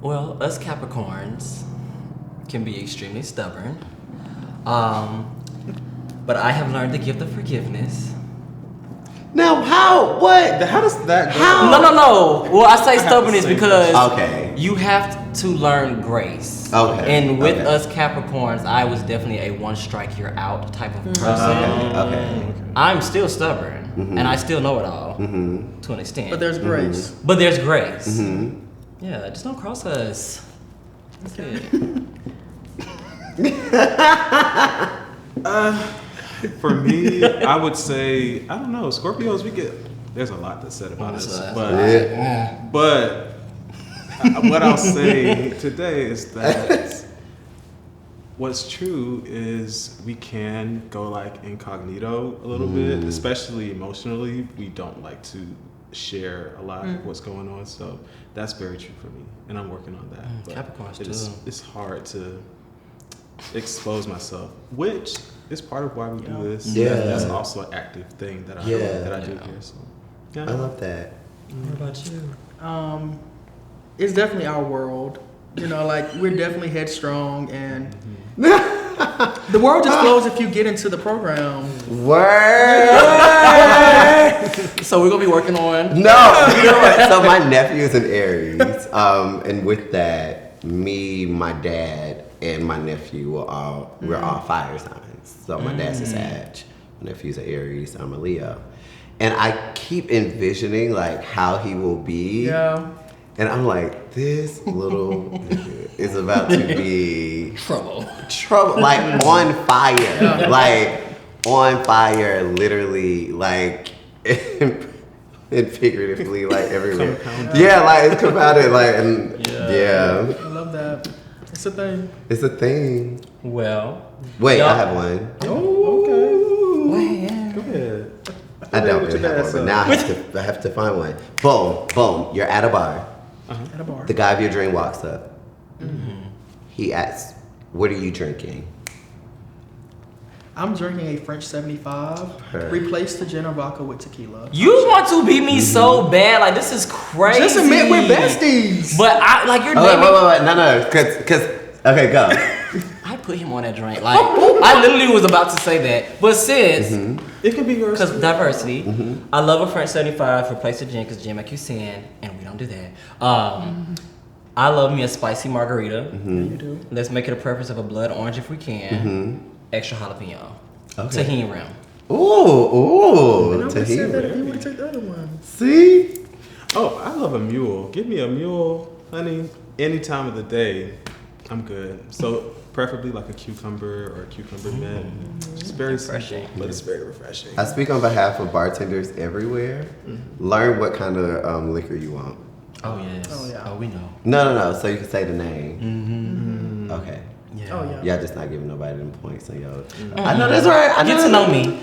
[SPEAKER 1] Well, us Capricorns can be extremely stubborn. But I have learned the gift of forgiveness.
[SPEAKER 3] Now, how? What?
[SPEAKER 4] How does that go?
[SPEAKER 3] How?
[SPEAKER 1] No. Well, I say
[SPEAKER 4] have the
[SPEAKER 1] stubbornness
[SPEAKER 4] same
[SPEAKER 1] because
[SPEAKER 3] Okay.
[SPEAKER 1] you have to learn grace.
[SPEAKER 3] Okay.
[SPEAKER 1] And with
[SPEAKER 3] Okay.
[SPEAKER 1] us Capricorns, I was definitely a one strike you're out type of person.
[SPEAKER 3] Okay.
[SPEAKER 1] I'm still stubborn, and I still know it all to an extent.
[SPEAKER 2] But there's grace.
[SPEAKER 1] But there's grace.
[SPEAKER 3] Mm-hmm.
[SPEAKER 1] Yeah, just don't cross us. That's it.
[SPEAKER 4] For me, I would say, I don't know, Scorpios, there's a lot that's said about us. But what I'll say today is that what's true is we can go like incognito a little bit, especially emotionally. We don't like to share a lot of what's going on. So that's very true for me. And I'm working on that. But
[SPEAKER 1] Capricorns
[SPEAKER 4] it's hard to expose myself, which is part of why we do this.
[SPEAKER 3] Yeah.
[SPEAKER 4] That's also an active thing that I do here. So yeah.
[SPEAKER 3] I love that.
[SPEAKER 1] What about you?
[SPEAKER 2] It's definitely our world. You know, like we're definitely headstrong, and the world just flows if you get into the program.
[SPEAKER 3] Word.
[SPEAKER 1] So we're gonna be working on.
[SPEAKER 3] No, you know what? So my nephew is an Aries, and with that, me, my dad, and my nephew we're all fire signs. So my dad's a Sag, my nephew's an Aries, I'm a Leo, and I keep envisioning like how he will be.
[SPEAKER 2] Yeah.
[SPEAKER 3] And I'm like, this little nigga is about to be
[SPEAKER 1] Trouble.
[SPEAKER 3] like on fire, like on fire, literally, like and figuratively, like everywhere. Yeah, like it's compounded, like and yeah.
[SPEAKER 2] I love that. It's a thing.
[SPEAKER 3] It's a thing.
[SPEAKER 1] Well.
[SPEAKER 3] Wait,
[SPEAKER 1] Y'all-
[SPEAKER 3] I have one.
[SPEAKER 4] Okay.
[SPEAKER 1] Well,
[SPEAKER 4] Go ahead.
[SPEAKER 3] I don't
[SPEAKER 4] What
[SPEAKER 3] really
[SPEAKER 4] you
[SPEAKER 3] have one,
[SPEAKER 4] got,
[SPEAKER 3] but now I have to find one. Boom. You're at a bar.
[SPEAKER 2] At a bar.
[SPEAKER 3] The guy of your dream walks up. He asks, "What are you drinking?"
[SPEAKER 2] I'm drinking a French 75.
[SPEAKER 3] Her.
[SPEAKER 2] Replace the gin or vodka with tequila.
[SPEAKER 1] You want to beat me so bad, like this is crazy.
[SPEAKER 2] Just admit we're besties.
[SPEAKER 1] But I like you're
[SPEAKER 3] Oh,
[SPEAKER 1] naming.
[SPEAKER 3] wait, no, cause, okay, go.
[SPEAKER 1] I put him on that drink. Like I literally was about to say that, but since
[SPEAKER 4] It can be yours.
[SPEAKER 1] because diversity, I love a French 75 replace the gin because gin make you sin, and we don't do that. I love me a spicy margarita.
[SPEAKER 2] You do.
[SPEAKER 1] Let's make it a preference of a blood orange if we can. Extra jalapeno.
[SPEAKER 3] Okay.
[SPEAKER 1] Tahini rim.
[SPEAKER 3] Ooh,
[SPEAKER 2] And I would have said that if you
[SPEAKER 3] tahini.
[SPEAKER 2] would have taken the other one.
[SPEAKER 3] See?
[SPEAKER 4] Oh, I love a mule. Give me a mule, honey, any time of the day. I'm good. So preferably like a cucumber or a cucumber mint. It's very
[SPEAKER 1] Refreshing.
[SPEAKER 4] simple, but it's very refreshing.
[SPEAKER 3] I speak on behalf of bartenders everywhere. Learn what kind of liquor you want.
[SPEAKER 1] Oh yes.
[SPEAKER 2] Oh, yeah.
[SPEAKER 1] Oh we know.
[SPEAKER 3] No. So you can say the name. Okay.
[SPEAKER 1] Yeah.
[SPEAKER 2] Oh, yeah.
[SPEAKER 3] Y'all just not giving nobody them points on your. I know that's right. I
[SPEAKER 1] Get to know me.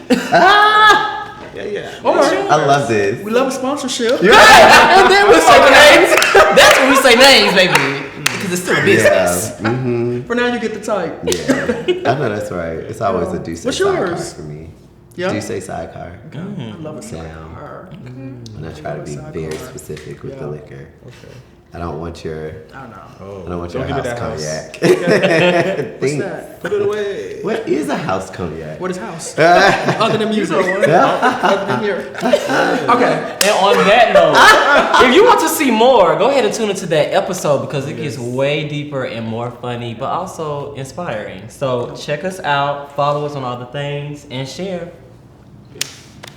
[SPEAKER 4] Yeah.
[SPEAKER 3] I love this.
[SPEAKER 2] We love a sponsorship.
[SPEAKER 1] And then we say names. That's when we say names, baby. Because it's still a business.
[SPEAKER 3] Yeah. Mm-hmm.
[SPEAKER 2] For now, you get the type.
[SPEAKER 3] Yeah. I know that's right. It's always a Duce
[SPEAKER 2] What's
[SPEAKER 3] sidecar
[SPEAKER 2] yours?
[SPEAKER 3] for me.
[SPEAKER 2] Yeah.
[SPEAKER 3] Duce sidecar.
[SPEAKER 2] I love a
[SPEAKER 3] Down.
[SPEAKER 2] sidecar. bar.
[SPEAKER 3] And I try to be very specific with the liquor.
[SPEAKER 4] Okay.
[SPEAKER 3] I don't want your.
[SPEAKER 2] I don't know.
[SPEAKER 4] Oh,
[SPEAKER 3] I don't want your
[SPEAKER 4] give me
[SPEAKER 3] house
[SPEAKER 4] that
[SPEAKER 3] cognac.
[SPEAKER 2] What's that?
[SPEAKER 4] Put it away.
[SPEAKER 3] What is a house cognac?
[SPEAKER 2] What is house? Other than music. Other than here. Okay.
[SPEAKER 1] And on that note, if you want to see more, go ahead and tune into that episode because it gets way deeper and more funny, but also inspiring. So check us out, follow us on all the things, and share.